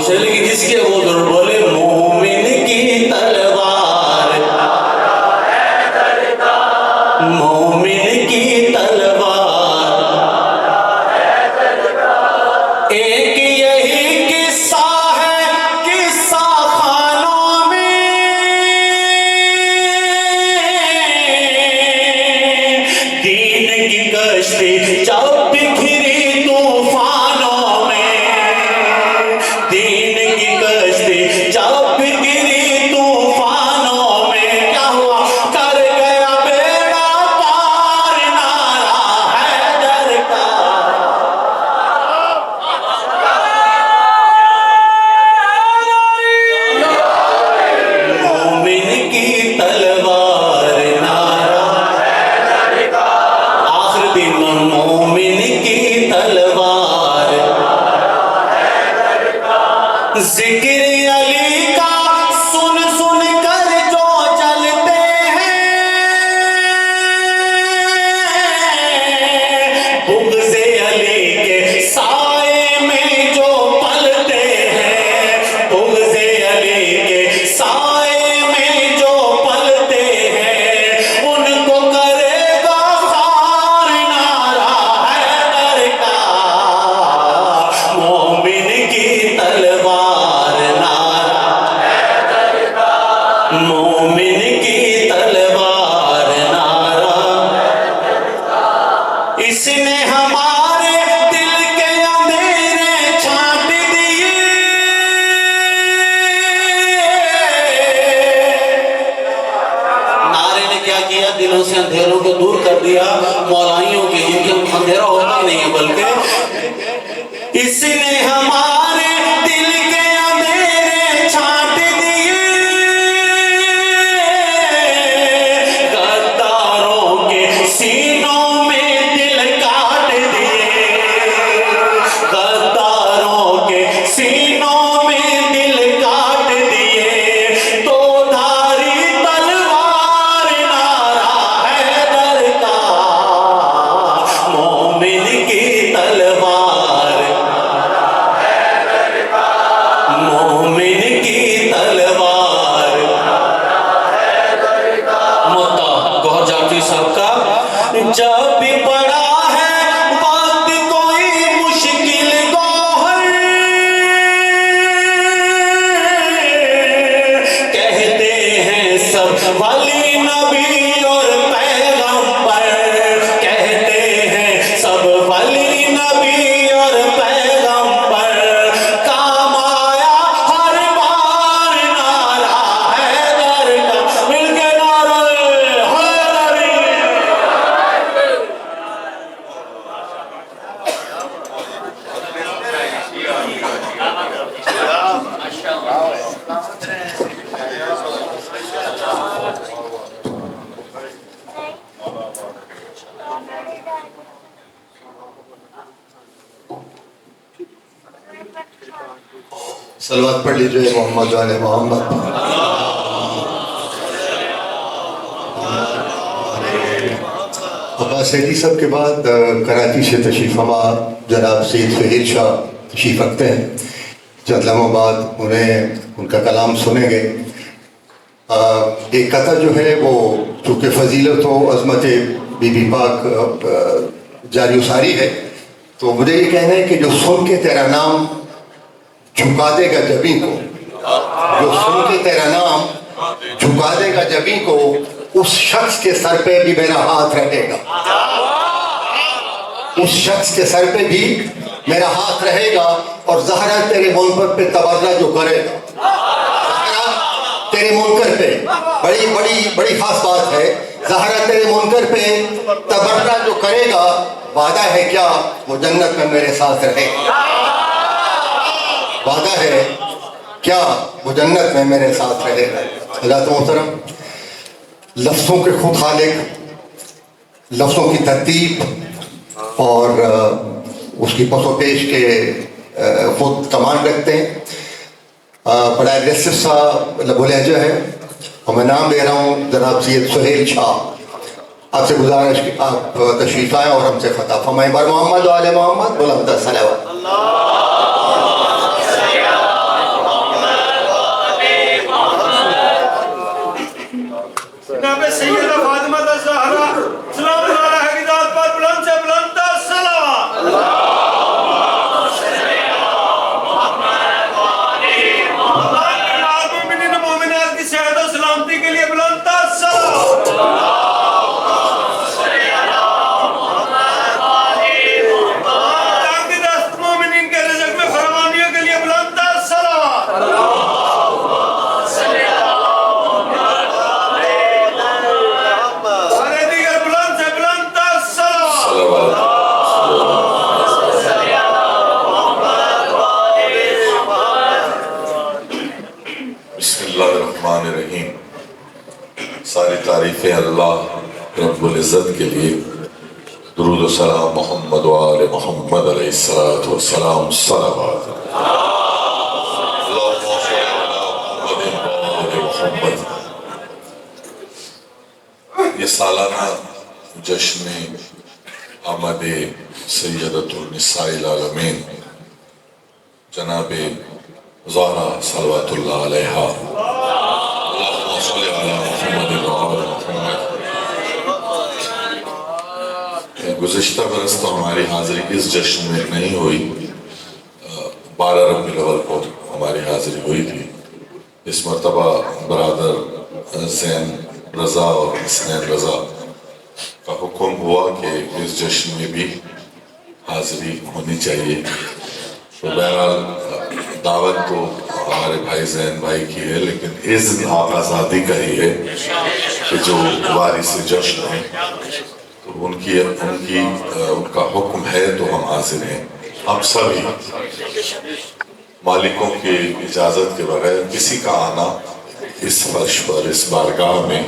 A: خاموش ہے لیکن جس کی وہ ضرور بولے مومن کی تلوار، مومن کی تلوار، ایک یہی قصہ ہے قصہ خانوں میں، دین کی کشتی جب بکھری طوفانوں میں، دین کی کشتی جب بکھری طوفانوں میں، کیا ہوا کر گیا بیڑا پار نعرہ حیدر کا، مومن کی تلوار نعرہ حیدر کا، آخر دن مومن کی تلوار ذکر علی کا سن سن کر جو چلتے ہیں، بغض علی کے سائے میں جو پلتے ہیں، بغض علی کے سائے میں جو پلتے ہیں، ان کو کرے گا خار نعرہ حیدر کا، مومن کی تلوار نعرہ حیدر کا، مومن کی تلوار نعرہ حیدر کا، اس نے ہمارے دل کے اندھیرے چھانٹ دیے، نعرے نے کیا کیا؟ دلوں سے اندھیروں کو دور کر دیا، مولائیوں کے جن کے اندھیرا ہوتا ہی نہیں ہے، بلکہ اس نے ہمارے دل کے اندھیرے چھانٹ دیے، غداروں کے سینوں میں دل کاٹ دیے، غداروں کے سینوں میں دل کاٹ دیے، تو دھاری تلوار نعرہ حیدر کا، مومن کی تلوار، مومن کی تلوار، متا گوھر جعفری صاحب کا، جب بھی پڑا ہے وقت کوئی مشکل گوہر، کہتے ہیں سب ولی نبی اور پیغمبر، کہتے ہیں سب ولی نبی اور پیغمبر، کام آیا ہر بار نعرہ حیدر کا، مل کے نعرہ حیدری،
C: صلوات پڑھ لیجئے محمد علیہ محمد۔ عباس سیدی صاحب کے بعد کراچی سے تشریف فرما جناب سید سہیل شاہ تشریف رکھتے ہیں، چند لمحوں بعد انہیں ان کا کلام سنیں گے۔ ایک قطع جو ہے وہ چونکہ فضیلت و عظمت بی بی پاک جاری و ساری ہے، تو مجھے یہ کہنا ہے کہ جو سن کے تیرا نام جھکا دے گا جبیں کو، جو سن کے تیرا نام جھکا دے گا جبیں کو، اس شخص کے سر پہ بھی میرا ہاتھ رہے گا، اس شخص کے سر پہ بھی میرا ہاتھ رہے گا، اور زہرا تیرے منکر پہ تبرہ جو کرے گا، زہرا تیرے منکر پہ، بڑی خاص بات ہے، زہرا تیرے منکر پہ تبرہ جو کرے گا، وعدہ ہے کیا وہ جنت میں میرے ساتھ رہے گا، وعدہ ہے کیا وہ جنت میں میرے ساتھ رہے گا۔ حضرات محترم، لفظوں کے خود خالق، لفظوں کی ترتیب اور اس کی پس و پیش کے خود کمانڈ رکھتے ہیں، بڑا ایگریسو سا لب و لہجہ ہے، اور میں نام لے رہا ہوں جناب سید سہیل شاہ۔ آپ سے گزارش کہ آپ تشریف آئیں اور ہم سے خطاب فرمائیں۔ بار محمد و آل محمد بلند صلوات۔
D: اللہ رب العزت کے لیے درود و سلام محمد و آل محمد علیہ الصلوۃ والسلام صلوات اللہم صل علی محمد و آل محمد۔ یہ سالانہ جشن آمد سیدۃ النساء العالمین جناب زہرا صلوات اللہ علیہا اللہم صل علی محمد و آل محمد۔ گزشتہ برس تو ہماری حاضری اس جشن میں نہیں ہوئی، 12 ربیع الاول کو ہماری حاضری ہوئی تھی۔ اس مرتبہ برادر زین رضا اور حسنین رضا کا حکم ہوا کہ اس جشن میں بھی حاضری ہونی چاہیے۔ تو بہرحال دعوت تو ہمارے بھائی زین بھائی کی ہے، لیکن اذن آقازادی کا ہی ہے کہ جو وارث جشن ہے تو ان کا حکم ہے تو ہم حاضر ہیں۔ ہم سبھی مالکوں کی اجازت کے بغیر کسی کا آنا اس فرش پر اس بارگاہ میں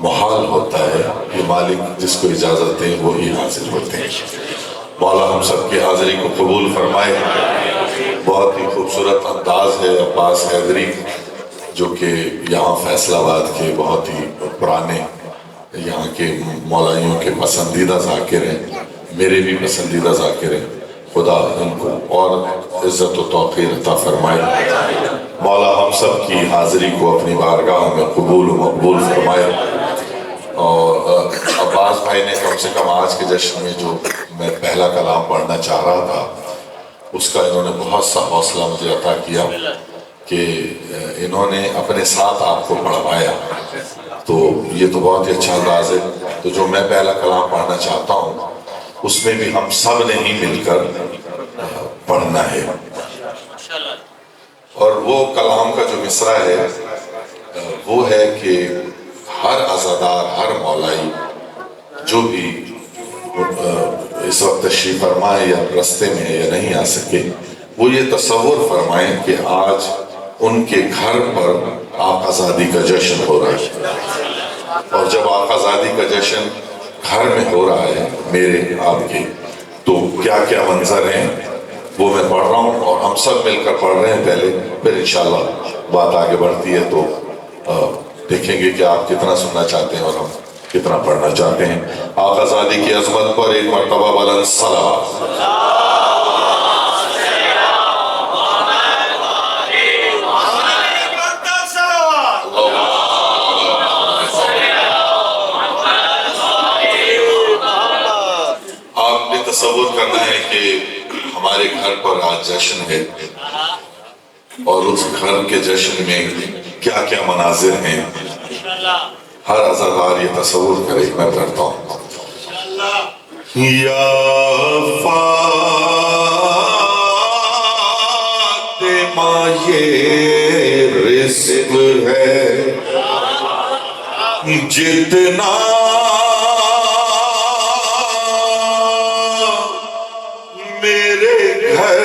D: محال ہوتا ہے کہ مالک جس کو اجازت دیں وہی حاضر ہوتے ہیں۔ مولا ہم سب کی حاضری کو قبول فرمائے۔ بہت ہی خوبصورت انداز ہے عباس حیدری جو کہ یہاں فیصل آباد کے بہت ہی پرانے یہاں کے مولائیوں کے پسندیدہ ذاکر ہیں، میرے بھی پسندیدہ ذاکر ہیں۔ خدا ان کو اور عزت و توقیر عطا فرمائے۔ مولا ہم سب کی حاضری کو اپنی بارگاہ میں قبول و مقبول فرمائے۔ اور عباس بھائی نے کم سے کم آج کے جشن میں جو میں پہلا کلام پڑھنا چاہ رہا تھا اس کا انہوں نے بہت سا حوصلہ مجھے عطا کیا کہ انہوں نے اپنے ساتھ آپ کو پڑھوایا، تو یہ تو بہت ہی اچھا انداز ہے۔ تو جو میں پہلا کلام پڑھنا چاہتا ہوں اس میں بھی ہم سب نے ہی مل کر پڑھنا ہے، اور وہ کلام کا جو مصرع ہے وہ ہے کہ ہر عزادار ہر مولائی جو بھی اس وقت تشریف فرمائے یا رستے میں یا نہیں آ سکے وہ یہ تصور فرمائیں کہ آج ان کے گھر پر آقازادی کا جشن ہو رہا ہے، اور جب آقازادی کا جشن گھر میں ہو رہا ہے میرے آپ کے، تو کیا کیا منظر ہیں وہ میں پڑھ رہا ہوں اور ہم سب مل کر پڑھ رہے ہیں پہلے، پھر انشاءاللہ بات آگے بڑھتی ہے تو دیکھیں گے کہ آپ کتنا سننا چاہتے ہیں اور ہم کتنا پڑھنا چاہتے ہیں۔ آقازادی کی عظمت پر ایک مرتبہ بلند صلوات۔ آپ نے تصور کرنا ہے کہ ہمارے گھر پر آج جشن ہے اور اس گھر کے جشن میں کیا کیا مناظر ہیں، ہر عزادار یہ تصور کرے۔ میں پڑھتا ہوں۔ یا فاطمہ یہ رزق ہے جتنا میرے گھر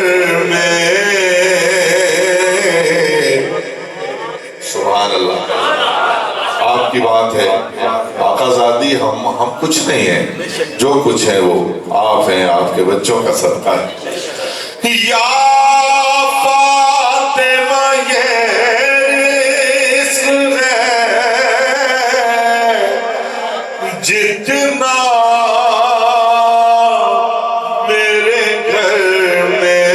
D: میں، سبحان اللہ، آپ کی بات ہے۔ آقازادی ہم کچھ نہیں ہیں، جو کچھ ہے وہ آپ ہیں، آپ کے بچوں کا صدقہ ہے۔ یا فاطمہ یہ رزق ہے جتنا میرے گھر میں،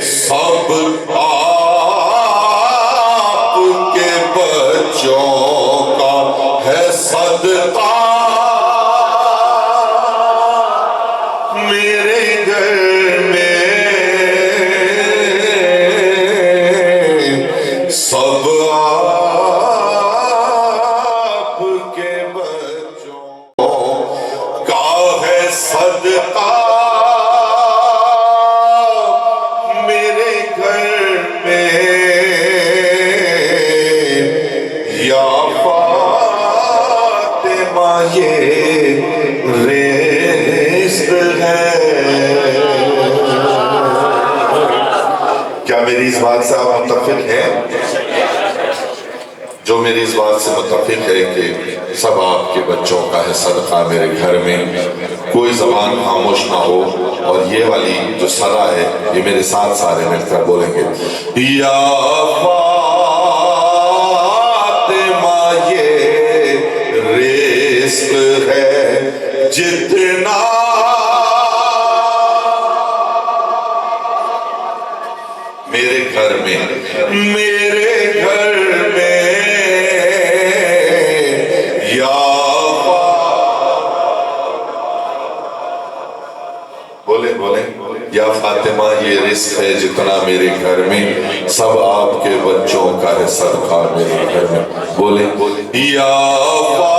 D: سب آپ کے بچوں کا ہے صدقہ، میرے گھر میں سب آپ کے بچوں کا ہے صدقہ، میرے گھر میں یا فاطمہ یہ رزق ہے۔ کیا میری اس بات سے آپ متفق ہیں؟ جو میری اس بات سے متفق ہے کہ سب آپ کے بچوں کا ہے صدقہ میرے گھر میں، کوئی زبان خاموش نہ ہو، اور یہ والی جو صدا ہے یہ میرے ساتھ سارے مل کر بولیں گے، یا فاطمہ یہ رزق ہے جتنا میرے گھر میں یا بولے یا فاطمہ یہ رزق ہے جتنا میرے گھر میں، سب آپ کے بچوں کا ہے صدقہ میرے گھر میں، بولے یا فاطمہ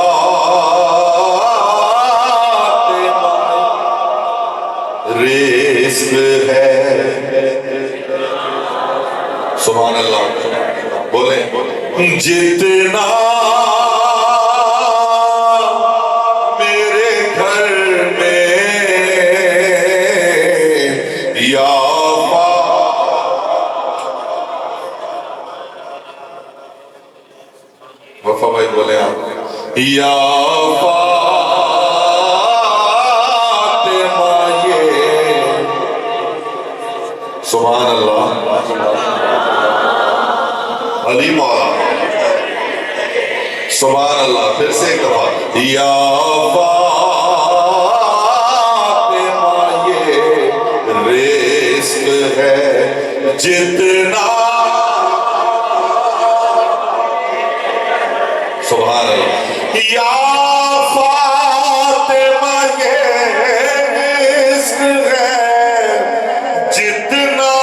D: رزق ہے، سبحان اللہ، بولیں جتنا میرے گھر میں یا وفا بھائی بولیں آپ یا فاطمہ یہ، سبحان اللہ، علی مولا، سبحان اللہ، پھر سے ایک دفعہ یا فاطمہ یہ رزق ہے جتنا، سبحان اللہ، یا فاطمہ یہ رزق ہے جتنا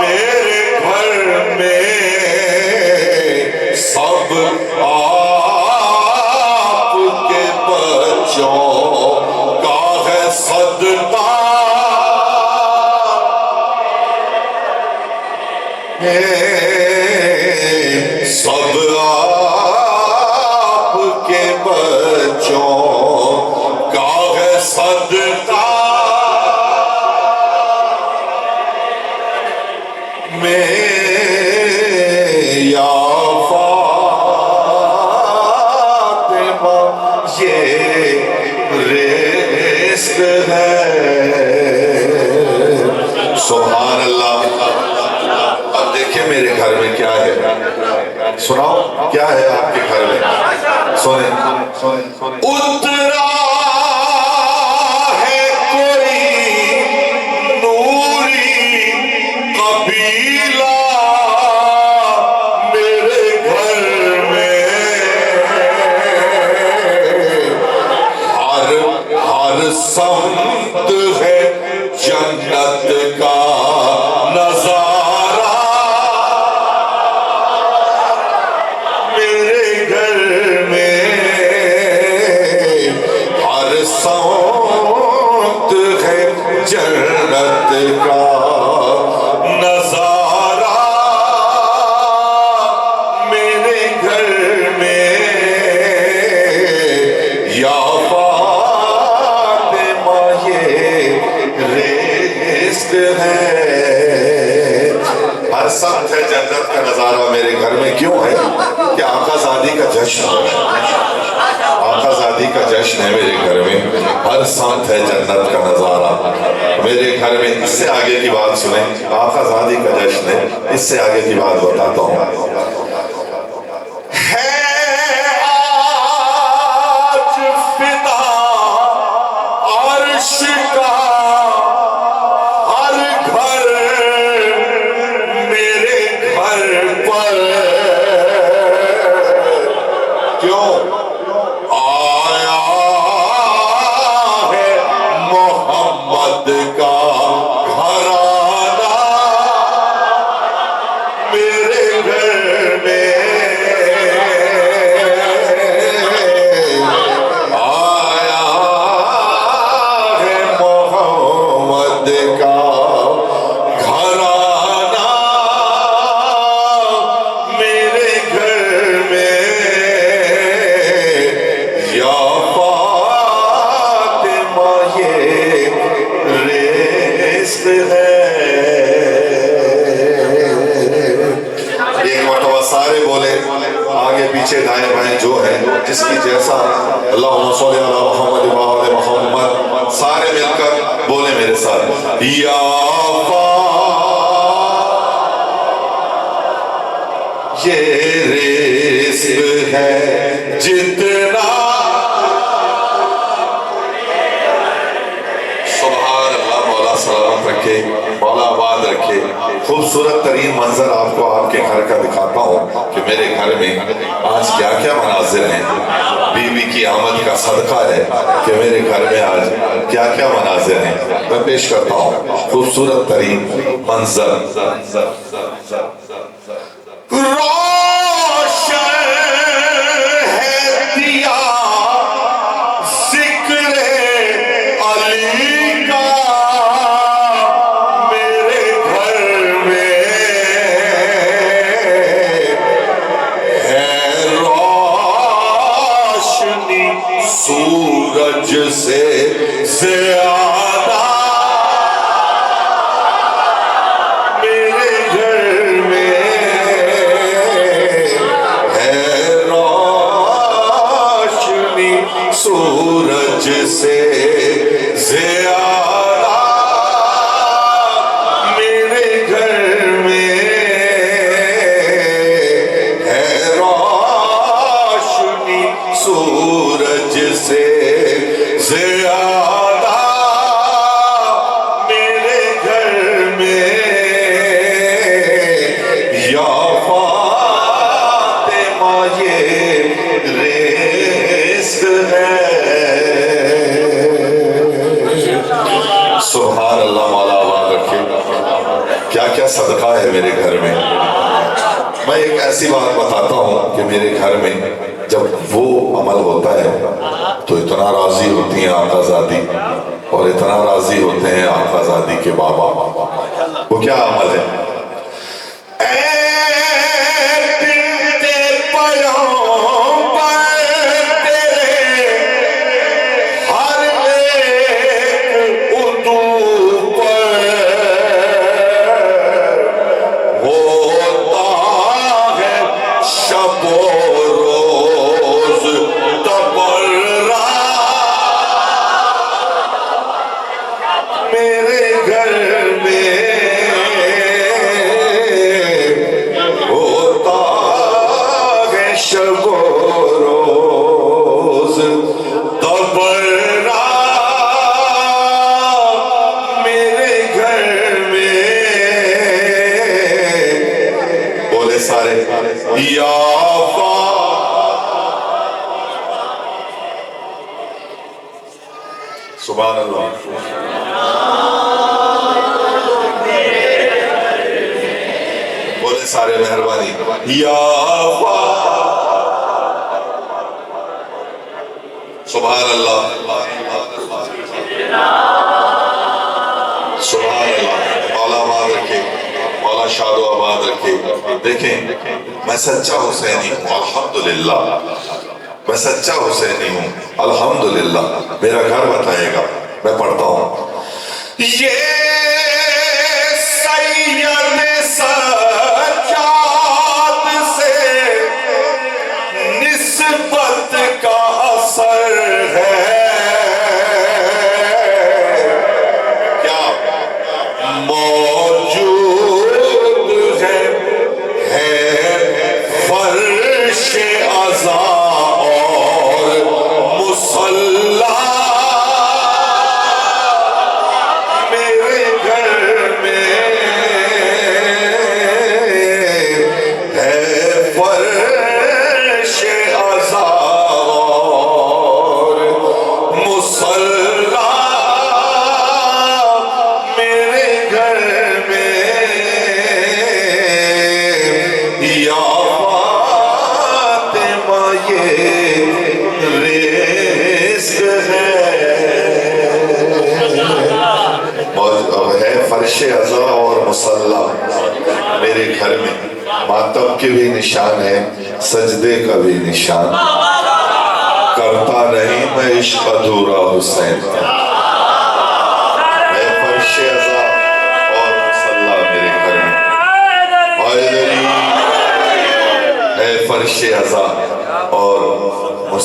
D: میرے گھر میں، سب آپ کے بچوں کا ہے صدقہ سب آپ کے بچوں کا ہے صدقہ میں، یا فاطمہ یہ رزق ہے، سبحان اللہ۔ اب دیکھیں میرے گھر میں کیا ہے، سناؤ کیا ہے آپ کے گھر میں، سنیں اترا ہے کوئی نوری قبیلہ میرے گھر میں، ہر سمت ہے جنت کا نظارہ میرے گھر میں، ہر سمت ہے جنت کا نظارہ میرے گھر میں، یا فاطمہ یہ رزق ہے، ہر سمت ہے جنت کا نظارہ میرے گھر میں، کیوں ہے کہ آقا زادی کا جشن ہے، آقا زادی کا جشن ہے میرے گھر میں، ہر سمت ہے جنت کا نظارہ میرے گھر میں۔ اس سے آگے کی بات سنیں، آقا زادی کا جشن ہے، اس سے آگے کی بات بتاتا ہوں، ہے آج فدا عرش کا ہر گھر میرے گھر پر، کیوں آیا ہے محمد کا گھرانہ میرے گھر میں، آیا ہے محمد کا گھرانہ میرے گھر میں، یا فاطمہ یہ رزق ہے، ایک مرتبہ سارے بولے پیچھے دائیں بائیں جو ہے جس کی جیسا اللہم صلی علی محمد و آل محمد سارے مل کر بولے میرے ساتھ یا یہ رزق ہے جتنا سبحان اللہ مولا سلامت رکھے مولا آباد رکھے خوبصورت ترین منظر آپ کو آپ کے گھر کا دکھاتا ہوں کہ میرے گھر میں آج کیا کیا مناظر ہیں بی بی کی آمد کا صدقہ ہے کہ میرے گھر میں آج کیا کیا مناظر ہیں میں پیش کرتا ہوں خوبصورت ترین منظر سورج سے زیادہ میرے گھر میں ہے روشنی سورج سے زیادہ میرے گھر میں ہے روشنی سورج سے زیادہ میرے گھر میں یا فاطمہ یہ رزق ہے سبحان اللہ مولا آباد رکھے کیا کیا صدقہ ہے میرے گھر میں میں ایک ایسی بات بتاتا ہوں کہ میرے گھر میں جب وہ عمل ہوتا ہے تو اتنا راضی ہوتی ہیں آقا زادی اور اتنا راضی ہوتے ہیں آقا زادی کے بابا وہ کیا عمل ہے سبحان اللہ بولے سارے مہربانی یا سبحان اللہ سبحان اللہ مولا آباد رکھے مولا شاد و آباد رکھے دیکھیں میں سچا حسینی ہوں الحمدللہ میں سچا حسینی ہوں الحمدللہ میرا گھر بتائے گا میں پڑھتا ہوں یہ سید سجاد سے نسبت کا اثر ہے کیا موجود ہے فرش عزا میرے گھر میں ہے فرش عزا اور مصلی میرے گھر میں یا فاطمہ یہ فرش عزا اور مصلی میرے گھر میں ماتم کے بھی نشان ہے سجدے کا بھی نشان کرتا نہیں میں عشق ادھورا حسین ہے فرش عزا اور مصلی میرے گھر میں ہے فرش عزا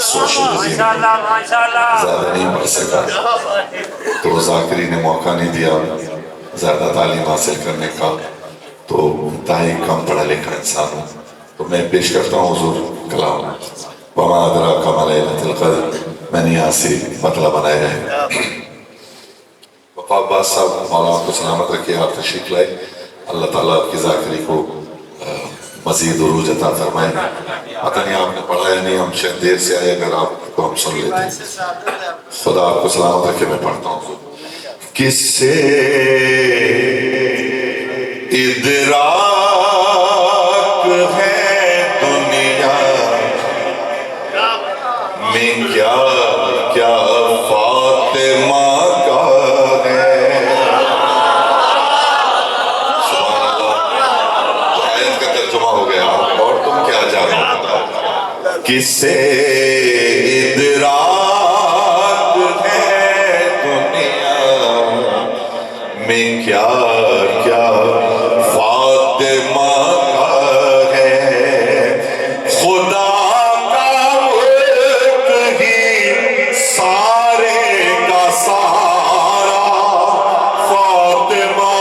D: سوشلزم
B: ماشاءاللہ ماشاءاللہ.
D: زیادہ نہیں پڑھ سکا تو ذاکری نے موقع نہیں دیا زیادہ تعلیم حاصل کرنے کا، تو انتہائی کم پڑھا لکھا انسان ہوں. تو میں پیش کرتا ہوں حضور کلام وما ادراک ما لیلۃ القدر. میں نے یہاں سے مطلب بنایا ہے. وفا عباس صاحب مولا کو سلامت رکھے، آپ تشریف لائے. اللہ تعالیٰ آپ کی ذاکری کو مزید عروج عطا فرمائے. پتہ نہیں آپ نے پڑھا ہے نہیں، ہم شاید دیر سے آئے، اگر آپ کو ہم سن لیتے. خدا آپ کو سلامت رکھے. میں پڑھتا ہوں. کس سے ادراک ہے دنیا میں کیا کیا فاطمہ کا ہے. سبحان اللہ. آیت کا ترجمہ ہو گیا. اور تم کیا جانو؟ کس سے ادراک ہے دنیا میں کیا کیا فاطمہ کا ہے. خدا کا ملک ہی سارے کا سارا فاطمہ.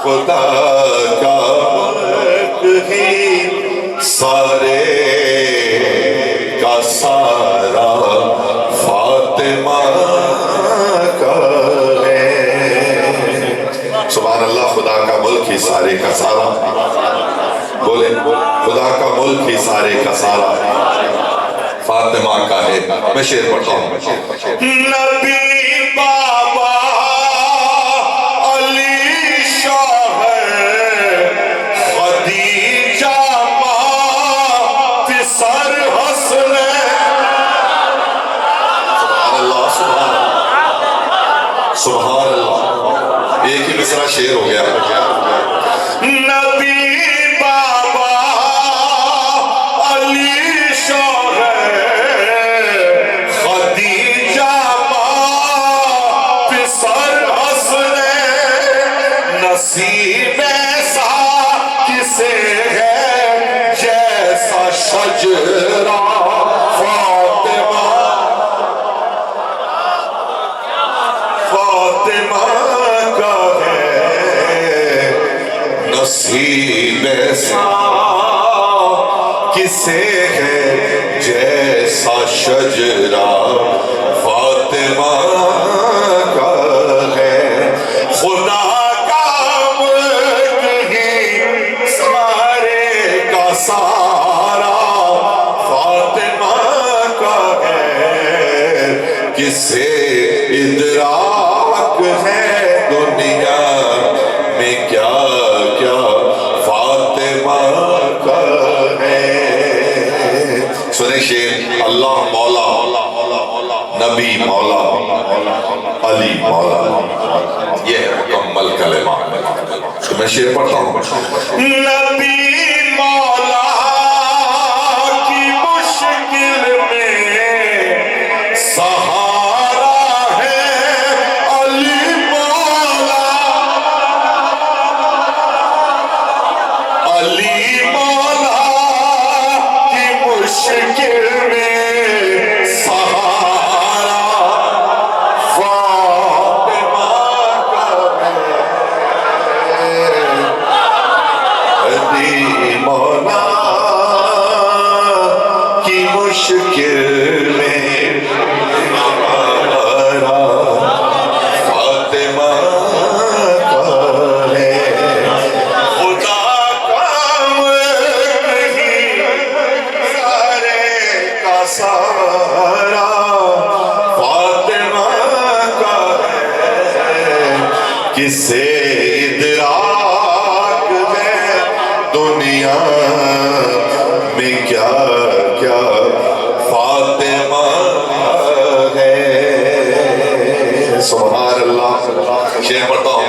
D: خدا کا ملک ہی سارے کا سارا فاطمہ کا ہے. سبحان اللہ. خدا کا ملک ہی سارے کا سارا. بولے خدا کا ملک ہی سارے کا سارا فاطمہ کا ہے. میں شعر پڑھتا ہوں. نبی بابا علی شاہ خدیجہ ماں پسر حسن. سبحان اللہ. سبحان اللہ. ایک ہی مصرع شعر ہو گیا. نبی بابا علی شاہ خدیجہ ماں پسر حسن. نصیب ایسا کسے ہے جیسا شجرہ فاطمہ. فاطمہ کا ہے. نصیب ایسا کسے ہے جیسا شجرہ فاطمہ کا ہے. خدا کا ملک ہی سارے کا سارا فاطمہ کا ہے. کسے ادراک ہے دنیا میں کیا کیا فاطمہ کا ہے. سنیں شعر. اللہ مولا، نبی مولا، علی مولا. یہ ہے مکمل کلمہ. تو میں شعر پڑھتا ہوں. نبی مولا کی مشکل میں سہارا ہے علی مولا. علی مولا کی مشکل میں سہارا فاطمہ کا ہے. علی مولا کی مشکل میں سہارا فاطمہ کا ہے. خدا کا ملک ہی سارے کا سارا فاطمہ کا ہے. کسے ادراک ہے دنیا میں کیا کیا فاطمہ ہے. سبحان اللہ. شعر پڑھتا ہوں.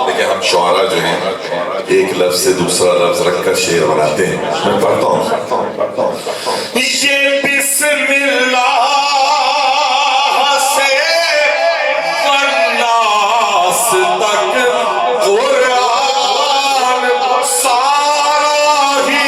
D: دیکھیں ہم شعراء جو ہیں ایک لفظ سے دوسرا لفظ رکھ کر شعر بناتے ہیں. میں پڑھتا ہوں. یہ بسم اللہ سے والناس تک قرآن سارا ہی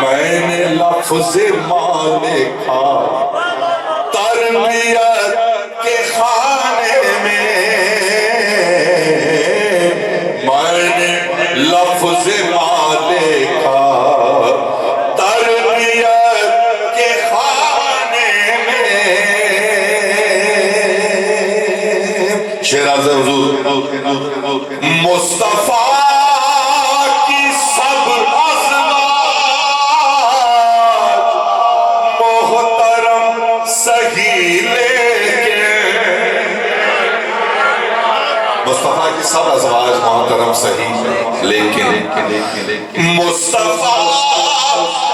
D: میں نے لفظ ماں دیکھا تربیت کے خانے میں، میں نے لفظ ماں دیکھا تربیت کے خانے میں۔ شیراز حضور مصطفیٰ کی سب ازواج محترم صحیح لیکن، مصطفیٰ کی سب ازواج محترم صحیح لیکن، مصطفیٰ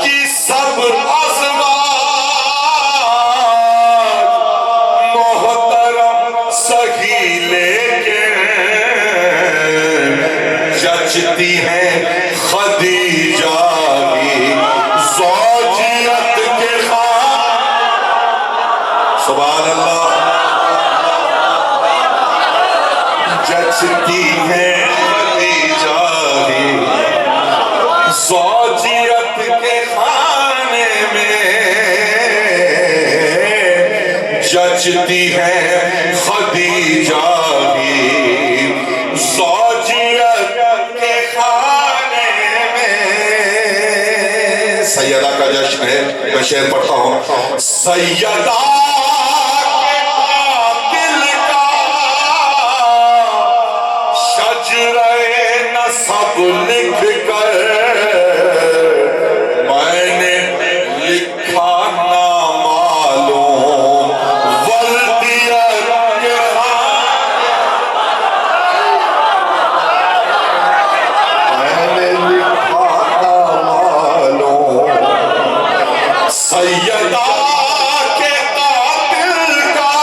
D: کی سب ازواج محترم صحیح لیکن، جچتی ہیں خدیجہ کی زوجیت کے خان، سبحان اللہ، جچتی ہیں خدیجہ کی زوجیت کے خانے میں، جچتی ہیں خدیجہ کی زوجیت کے خانے میں۔ سیدہ کا جشن ہے، میں شعر پڑھتا ہوں۔ سیدہ کے قاتل کا شجرہ نسب لکھ کر میں نے لکھا نامعلوم ولدیت کے میں نے لکھا نامعلوم، سیدہ کے قاتل کا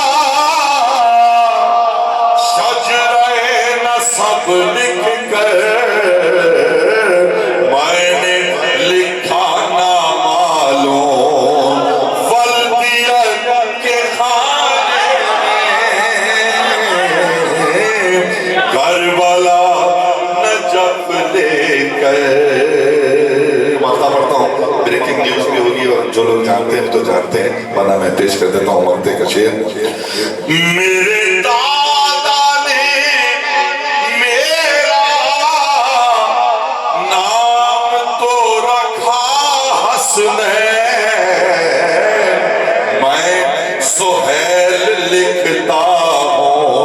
D: شجرہ نسب لکھ کر میں نے لکھا نامعلوم ولدیت کے خانے میں، کربلا نجف لے کر۔ مقطع پڑھتا ہوں، بریکنگ نیوز بھی ہوگی اور جو لوگ جانتے ہیں تو جانتے ہیں، ورنہ میں پیش کر دیتا ہوں مقطع کا شعر۔ میرے دادا نے میرا نام تو رکھا حسنین، میں سہیل لکھتا ہوں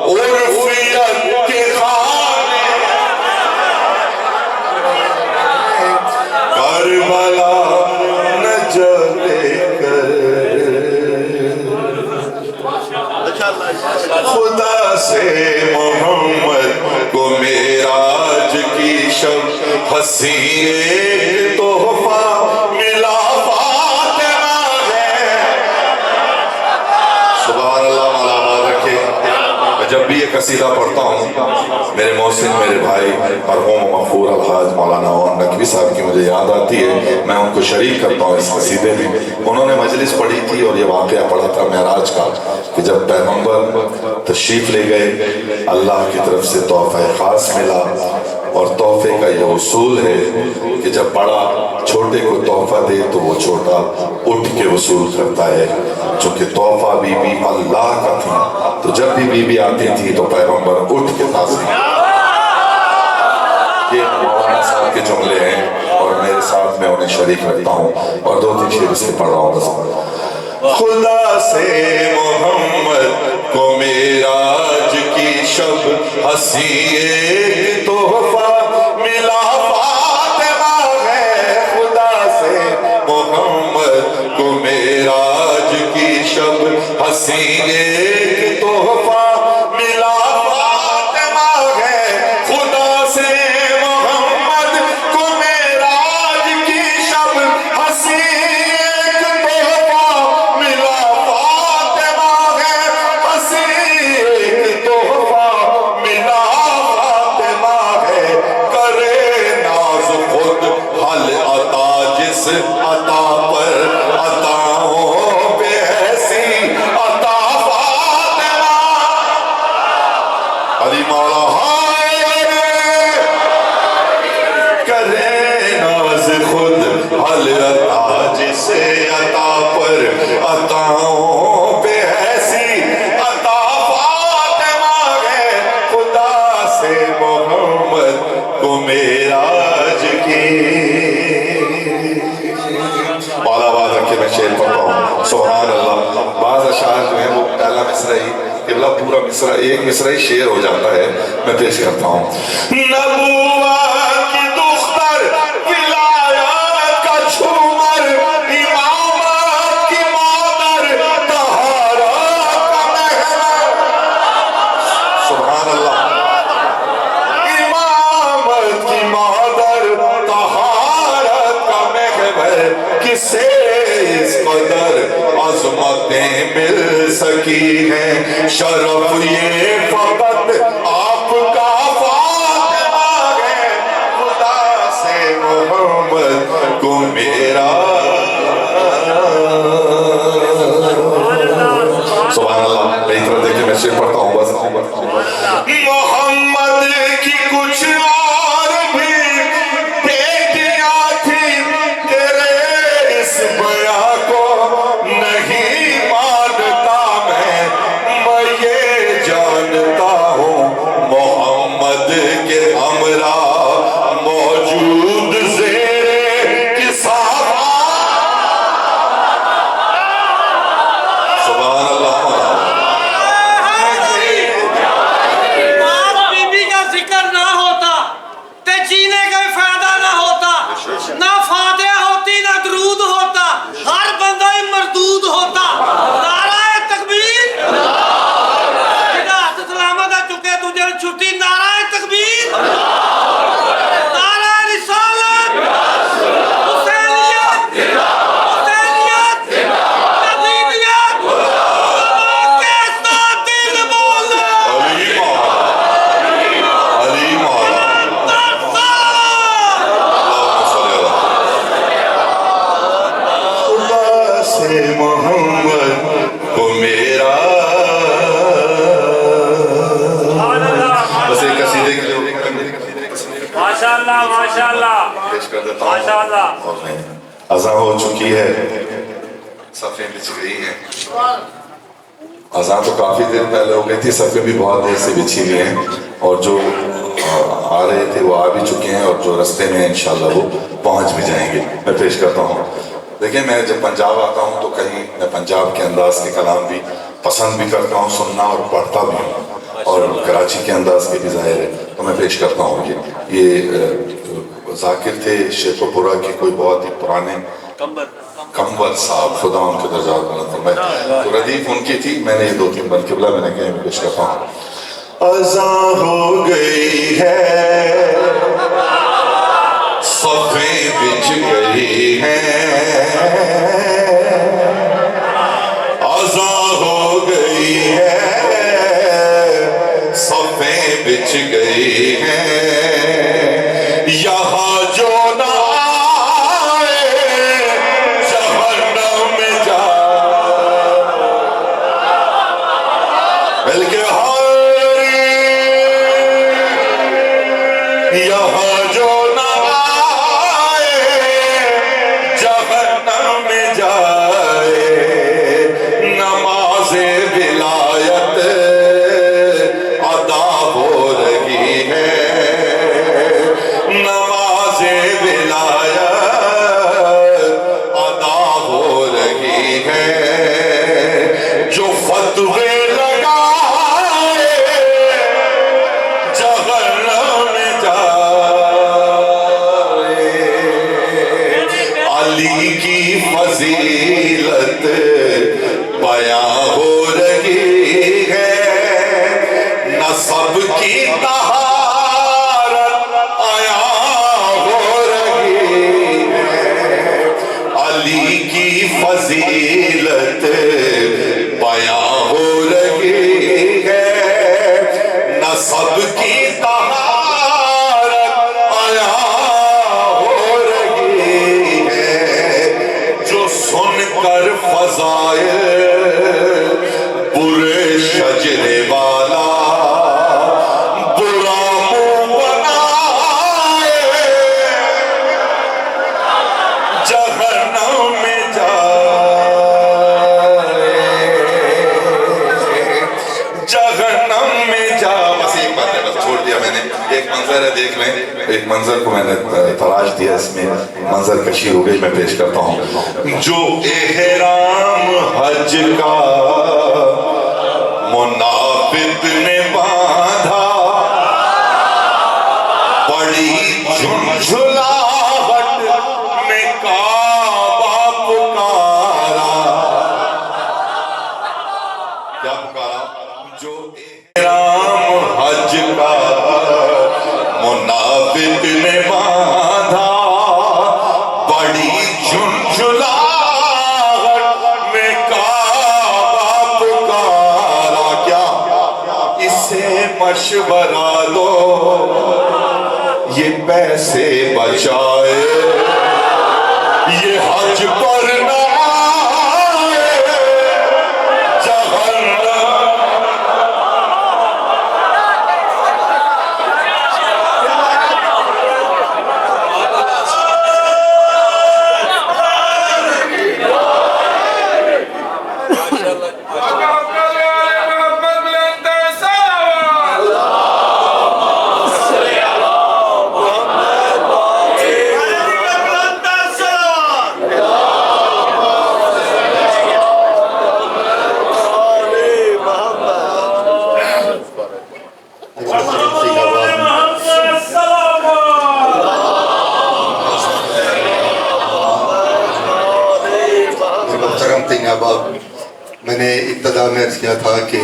D: عرفیت کے خانے، کربلا نجف لے کر خدا سے محمد کو معراج کی شب ہنسی ایک تحفہ ملا فاطمہ ہے۔ سبحان اللہ، مولا آباد رکھے۔ میں جب بھی یہ قصیدہ پڑھتا ہوں میرے محسن میرے بھائی مرحوم مغفور الحاج مولانا نقوی صاحب کی مجھے یاد آتی ہے، میں ان کو شریک کرتا ہوں اس قصیدے میں۔ انہوں نے مجلس پڑھی تھی اور یہ واقعہ پڑھا تھا معراج کا کہ جب پیغمبر تشریف لے گئے، اللہ کی طرف سے تحفہ خاص ملا، اور تحفے کا یہ اصول ہے کہ جب بڑا چھوٹے کو تحفہ دے تو وہ چھوٹا اٹھ کے وصول کرتا ہے، چونکہ تحفہ بی بی اللہ کا تھی، تو جب بھی بی بی آتی تھی تو پیغمبر اٹھ کے تعظیم۔ یہ مولانا صاحب کے جملے ہیں اور میرے ساتھ میں انہیں شریک رکھتا ہوں اور دو تین شعر اس سے پڑھ رہا ہوں بس۔ خدا سے محمد کو معراج کی شب ہنسی ایک تحفہ ملا فاطمہ ہے، خدا سے محمد کو معراج کی شب ہنسی ایک تحفہ ملا فاطمہ ہے، خدا سے محمد کو معراج کی شب ہنسی ایک تحفہ ملا فاطمہ ہے، ہنسی ایک تحفہ ملا فاطمہ ہے، کرے ناز خود حل عطا جس عطا پر عطاؤں پہ ایسی عطا سے عطا پر عطاؤں پہ ایسی عطا فاطمہ ہے خدا سے محمد کو معراج کی. بالا باز رکھے میں شعر پڑھتا ہوں. سبحان اللہ. بعض اشعار جو ہیں وہ پہلا مصرع ہی قبلہ پورا مصرع ایک مصرع ہی شعر ہو جاتا ہے. میں پیش کرتا ہوں. نبوت کی دختر ولایت کا جھومر امامت کی مادر طہارت کا محور. سبحان اللہ. امامت کی مادر طہارت کا محور کسے اس قدر عظمتیں مل سکی ہیں. شرف یہ فقط آپ کا فاطمہ ہے خدا سے محمد کو میرا. سبحان اللہ. میری طرف دیکھیں میں شعر پڑھتا ہوں بس. محمد کی کچھ اور بھی بیٹیاں تھیں تیرے اس بیاں کو نہیں مانتا میں یہ جانتا ہوں محمد کے ہمراہ موجود زیر کساوت. سبحان اللہ. اذان ہو چکی ہے. صفیں بچھ گئی ہیں. اذان تو کافی دیر پہلے ہو گئی تھی. صفیں بھی بہت دیر سے بچھی ہوئی ہیں اور جو آ رہے تھے وہ آ بھی چکے ہیں اور جو رستے میں انشاءاللہ وہ پہنچ بھی جائیں گے. میں پیش کرتا ہوں. دیکھیں میں جب پنجاب آتا ہوں تو کہیں میں پنجاب کے انداز کے کلام بھی پسند بھی کرتا ہوں سننا اور پڑھتا بھی ہوں اور کراچی کے انداز کے بھی ظاہر ہے. تو میں پیش کرتا ہوں یہ ذاکر تھے شیخ پورہ کے کوئی بہت ہی پرانے کمبر صاحب خدا ان کے درجات بلند فرمائے. تو ردیف ان کی تھی. میں نے یہ 2-3 بلقبلہ میں نے کہا میں پیش کرتا ہوں. اذان ہو گئی ہے صفیں بچھ گئی ہیں. اذان ہو گئی ہے صفیں بچھ گئی ہیں. یہاں جو نہ آئے جہنم میں جا بلکہ یہاں جو نہ آئے جہنم میں جائے. نماز ولایت ادا ہو رہی ہے. نماز ولایت ادا ہو رہی ہے. جو فتوے لگائے جہنم میں جائے. علی کی فضیلت بیاں ہو رہی ہے. نسب کی فضیلت بیاں ہو رہی ہے. نسب کی طہارت بیاں ہو رہی ہے. جو سن کر فضائل برے شجرے والا برا منہ بنائے جہنم میں جا ایک منظر ہے دیکھ لیں, ایک منظر کو میں نے تلاش دیا, اس میں منظر کشی ہو گئی, میں پیش کرتا ہوں. جو احرام حج کا منافق نے باندھا, بڑی جھنجھلاہٹ میں کعبہ پکارا. کیا پکارا؟ جو احرام حج کا منافق نے باندھا, بڑی جھنجھلاہٹ میں کعبہ پکارا. کیا اسے مشورہ دو یہ پیسے بچائے, یہ حج پر نہ آئے جہنم.
C: میں نے ابتدا میں عرض کیا تھا کہ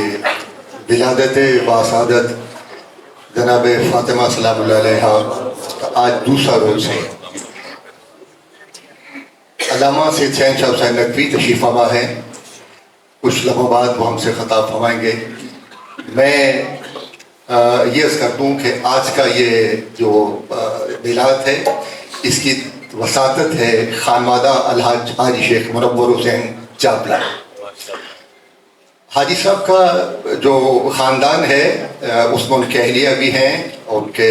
C: ولادت باسعادت جناب فاطمہ سلام اللہ علیہ کا آج دوسرا روز ہے. علامہ سید شہنشاہ حسین ندوی تشریف فرما ہے, کچھ لمحوں بعد وہ ہم سے خطاب فرمائیں گے. میں یہ عرض کر دوں کہ آج کا یہ جو میلاد ہے اس کی وساطت ہے خانوادہ الحاج حاجی شیخ منور حسین چاپلا. حاجی صاحب کا جو خاندان ہے اس میں ان کے اہلیہ بھی ہیں, اور ان کے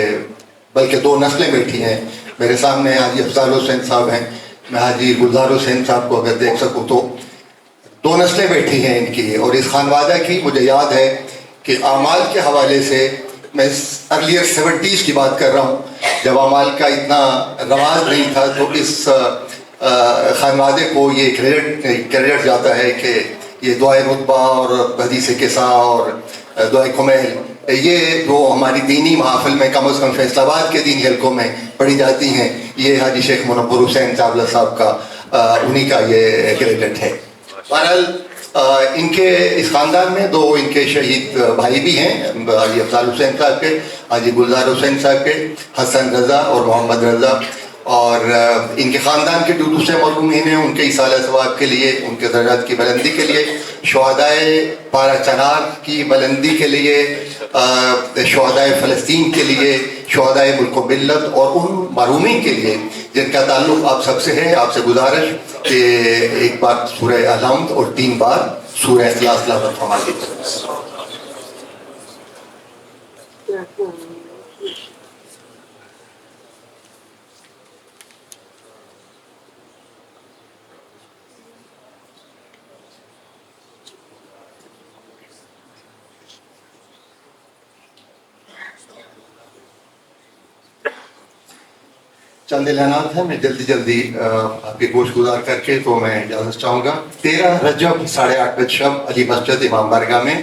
C: بلکہ دو نسلیں بیٹھی ہیں. میرے سامنے حاجی افضال حسین صاحب ہیں, میں حاجی گلزار حسین صاحب کو اگر دیکھ سکوں تو دو نسلیں بیٹھی ہیں ان کی. اور اس خانوادہ کی مجھے یاد ہے کہ اعمال کے حوالے سے میں ارلیئر 70s کی بات کر رہا ہوں, جب اعمال کا اتنا رواج نہیں تھا, تو اس خانوادے کو یہ کریڈٹ جاتا ہے کہ یہ دعائے رتبہ اور حدیث قصہ اور دعائے کمیل, یہ جو ہماری دینی محافل میں کم از کم فیصل آباد کے دینی حلقوں میں پڑھی جاتی ہیں, یہ حاجی شیخ منور حسین چاولہ صاحب کا انہی کا یہ کریڈٹ ہے. بہرحال ان کے اس خاندان میں دو ان کے شہید بھائی بھی ہیں, حاجی افضال حسین صاحب کے, حاجی گلزار حسین صاحب کے, حسن رضا اور محمد رضا. اور ان کے خاندان کے جو دوسرے مرحومین ہیں ان کے اصالہ ثواب کے لیے, ان کے درجات کی بلندی کے لیے, شہدائے پارہ چنار کی بلندی کے لیے, شہدائے فلسطین کے لیے, شہدائے ملک و ملت اور ان مرحومین کے لیے جن کا تعلق آپ سب سے ہے, آپ سے گزارش کہ ایک بار سورہ الحمد اور 3 بار سورہ اخلاص تلاوت فرما دیجیے. چند اعلانات ہیں, میں جلدی آپ کی گوش گزار کر کے تو میں اجازت چاہوں گا. 13 رجب 8:30 بجے شب علی مسجد امام بارگاہ میں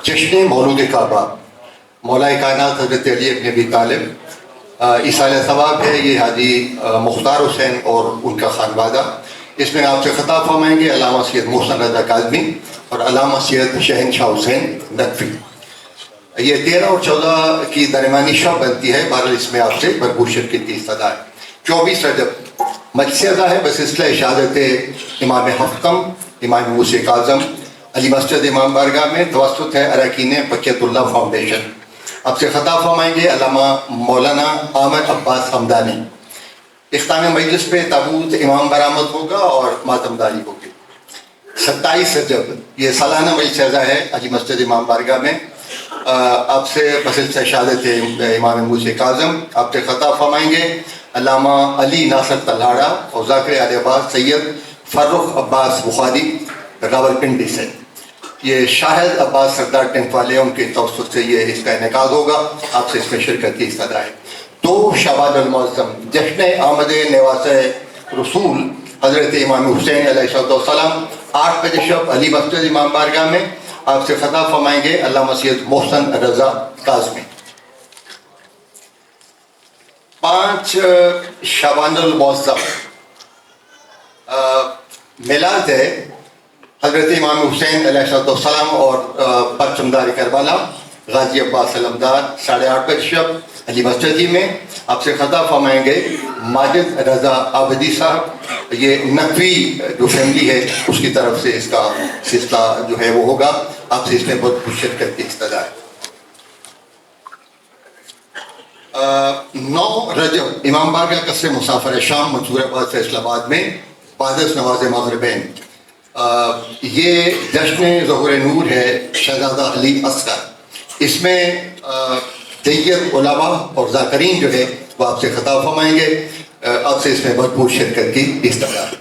C: جشن مولود کعبہ, مولا کائنات حضرت علی ابن ابی طالب, اصالہ ثواب ہے یہ حاجی مختار حسین اور ان کا خانوادہ. اس میں آپ سے خطاب فرمائیں گے علامہ سید محسن رضا کاظمی اور علامہ سید شہنشاہ حسین ندوی. یہ 13 اور 14 کی درمیانی شب بنتی ہے, بہرحال اس میں آپ سے بھرپور شرکت کی استدعا ہے. 24 رجب مجلس اعزا ہے بسلسلہ اشادت امام حفتم امام موسی کاظم علی مسجد امام بارگاہ میں, توسط ہے اراکین بقیت اللہ فاؤنڈیشن. آپ سے خطاب فرمائیں گے علامہ مولانا احمد عباس حمدانی. اختتام مجلس پہ تابوت امام برآمد ہوگا اور ماتمداری ہوگی. 27 رجب یہ سالانہ مجلس اعزا ہے علی مسجد امام بارگاہ میں, آپ سے بسلسلہ شہادت امام موسی کاظم. آپ سے خطاب فرمائیں گے علامہ علی ناصر تلہاڑا اور ذاکر آل عباس سید فرخ عباس بخاری راولپنڈی سے. یہ شاہد عباس سردار ٹینک والے ان کے توسط سے یہ اس کا انعقاد ہوگا. آپ سے اس میں شرکت کی استدعا ہے. 2 شعبان المعظم جشن آمد نواز رسول حضرت امام حسین علیہ السلام 8 بجے شب علی مسجد امام بارگاہ میں آپ سے خطاب فرمائیں گے علامہ سید محسن رضا کاظمی. 5 شعبان المعظم میلاد ہے حضرت امام حسین علیہ السلام اور پرچمدار کربلا غازی عباس علمدار 8:30 بجے شب علی مسجد ہی میں آپ سے خطاب فرمائیں گے ماجد رضا آبدی صاحب. یہ نقوی جو فیملی ہے اس کی طرف سے اس کا سلسلہ جو ہے وہ ہوگا. آپ سے اس میں بہت کچھ شرکت کی استدعا ہے. 9 رجب امام بارگاہ قصر مسافر شام منصور آباد فیصل آباد میں بادس نواز مغربین. یہ جشن ظہور نور ہے شہزادہ علی اصغر. اس میں جید علماء اور ذاکرین جو ہے وہ آپ سے خطاب فرمائیں گے. آپ سے اس میں بھرپور شرکت کی استدعا ہے.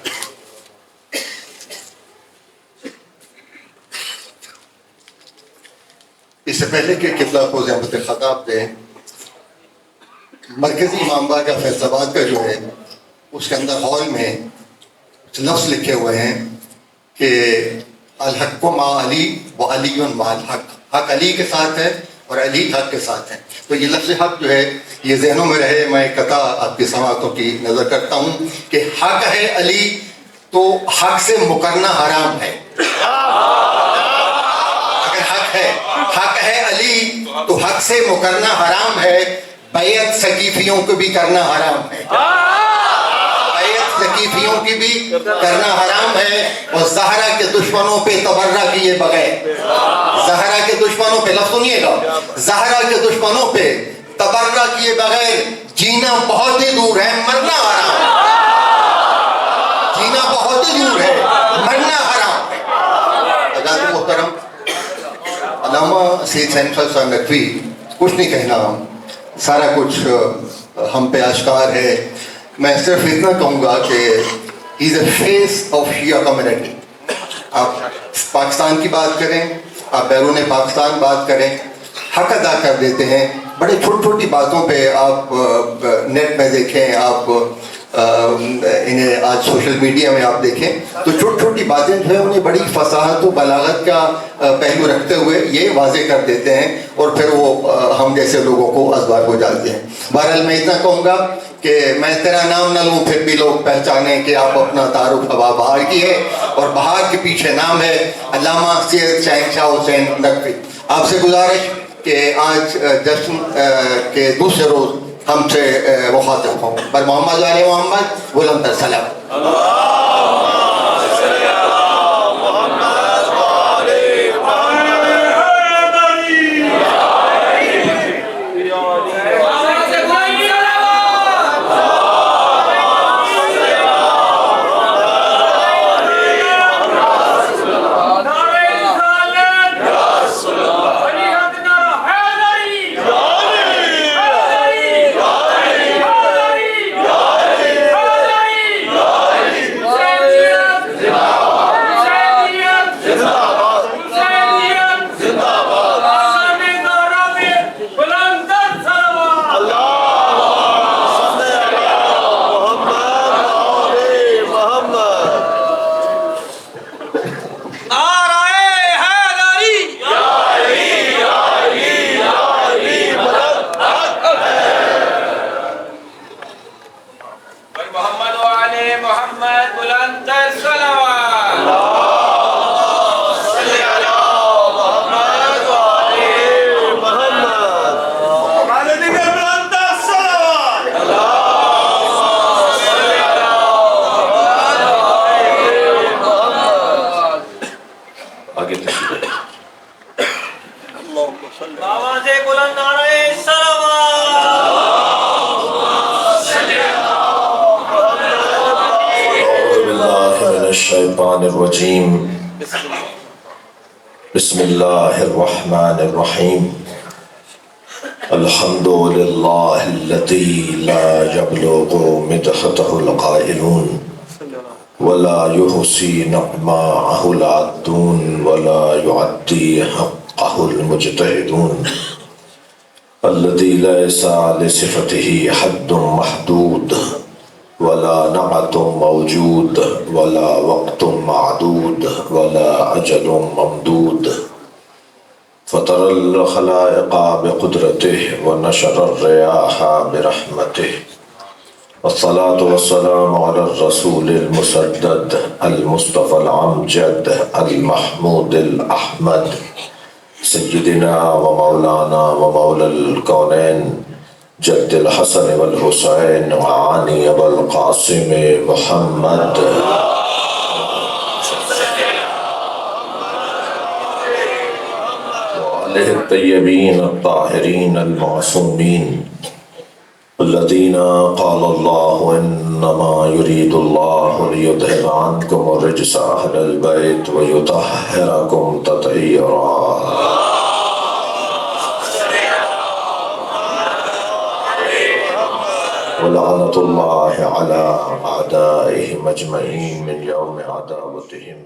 C: اس سے پہلے کہ قبلہ کو زحمت خطاب دیں، مرکزی امام بارگاہ فیصل آباد کا جو ہے اس کے اندر ہال میں لفظ لکھے ہوئے ہیں کہ الحق مع علی و علی مع الحق. حق علی کے ساتھ ہے اور علی حق کے ساتھ ہے. تو یہ لفظ حق جو ہے یہ ذہنوں میں رہے. میں قطع آپ کی سماعتوں کی نظر کرتا ہوں کہ حق ہے علی تو حق سے مکرنا حرام ہے. اگر حق ہے علی تو حق سے مکرنا حرام ہے. بیعت ثقیفیوں کو بھی کرنا حرام ہے. ثقیفیوں کی بھی کرنا حرام ہے. اور زہرا کے دشمنوں پہ تبرہ کیے بغیر، زہرا کے دشمنوں پہ لفظ سنیے گا، زہرا کے دشمنوں پہ تبرہ کیے بغیر جینا بہت ہی دور ہے، مرنا حرام ہے. جینا بہت ہی دور ہے، مرنا حرام ہے. حضرات محترم علامہ سید حسین صاحب نقوی کچھ نہیں کہنا، سارا کچھ ہم پہ آشکار ہے. میں صرف اتنا کہوں گا کہ ہی از اے فیس آف شیعہ کمیونٹی. آپ پاکستان کی بات کریں، آپ بیرون پاکستان بات کریں، حق ادا کر دیتے ہیں. بڑے چھوٹی چھوٹی باتوں پہ آپ نیٹ میں دیکھیں، آپ انہیں آج سوشل میڈیا میں آپ دیکھیں تو چھوٹی چھوٹی باتیں جو ہیں انہیں بڑی فصاحت و بلاغت کا پہلو رکھتے ہوئے یہ واضح کر دیتے ہیں اور پھر وہ ہم جیسے لوگوں کو ازبار ہو جاتے ہیں. بہرحال میں اتنا کہوں گا کہ میں تیرا نام نہ لوں پھر بھی لوگ پہچانیں کہ آپ اپنا تعارف ہوا بہار کی ہے اور بہار کے پیچھے نام ہے علامہ سید شہنشاہ حسین نقوی. آپ سے گزارش کہ آج جشن کے دوسرے روز ہم سے مخاطب ہوں. بر محمد علیہ محمد بلند تر سلام.
E: الشیطان الرجیم بسم اللہ الرحمن الرحیم الحمد للہ الذی لا یبلغ مدحتہ القائلون ولا يحصي نعماءه العادون ولا يعدي حقه المجتهدون الذي ليس لصفته حد محدود ولا نعت موجود ولا وقت معدود ولا أجل ممدود فطر الخلائق بقدرته ونشر الرياح برحمته والصلاة والسلام على الرسول المسدد المصطفى الأمجد المحمود الأحمد سيدنا ومولانا ومولى الكونين جد الحسن والحسين وعلي والقاسم محمد وآله الطيبين الطاهرين المعصومين الذين قال الله إنما يريد الله ليذهب عنكم الرجس أهل البيت ويطهركم تطهيرا ولعنة الله على أعدائهم أجمعين من يوم عداوتهم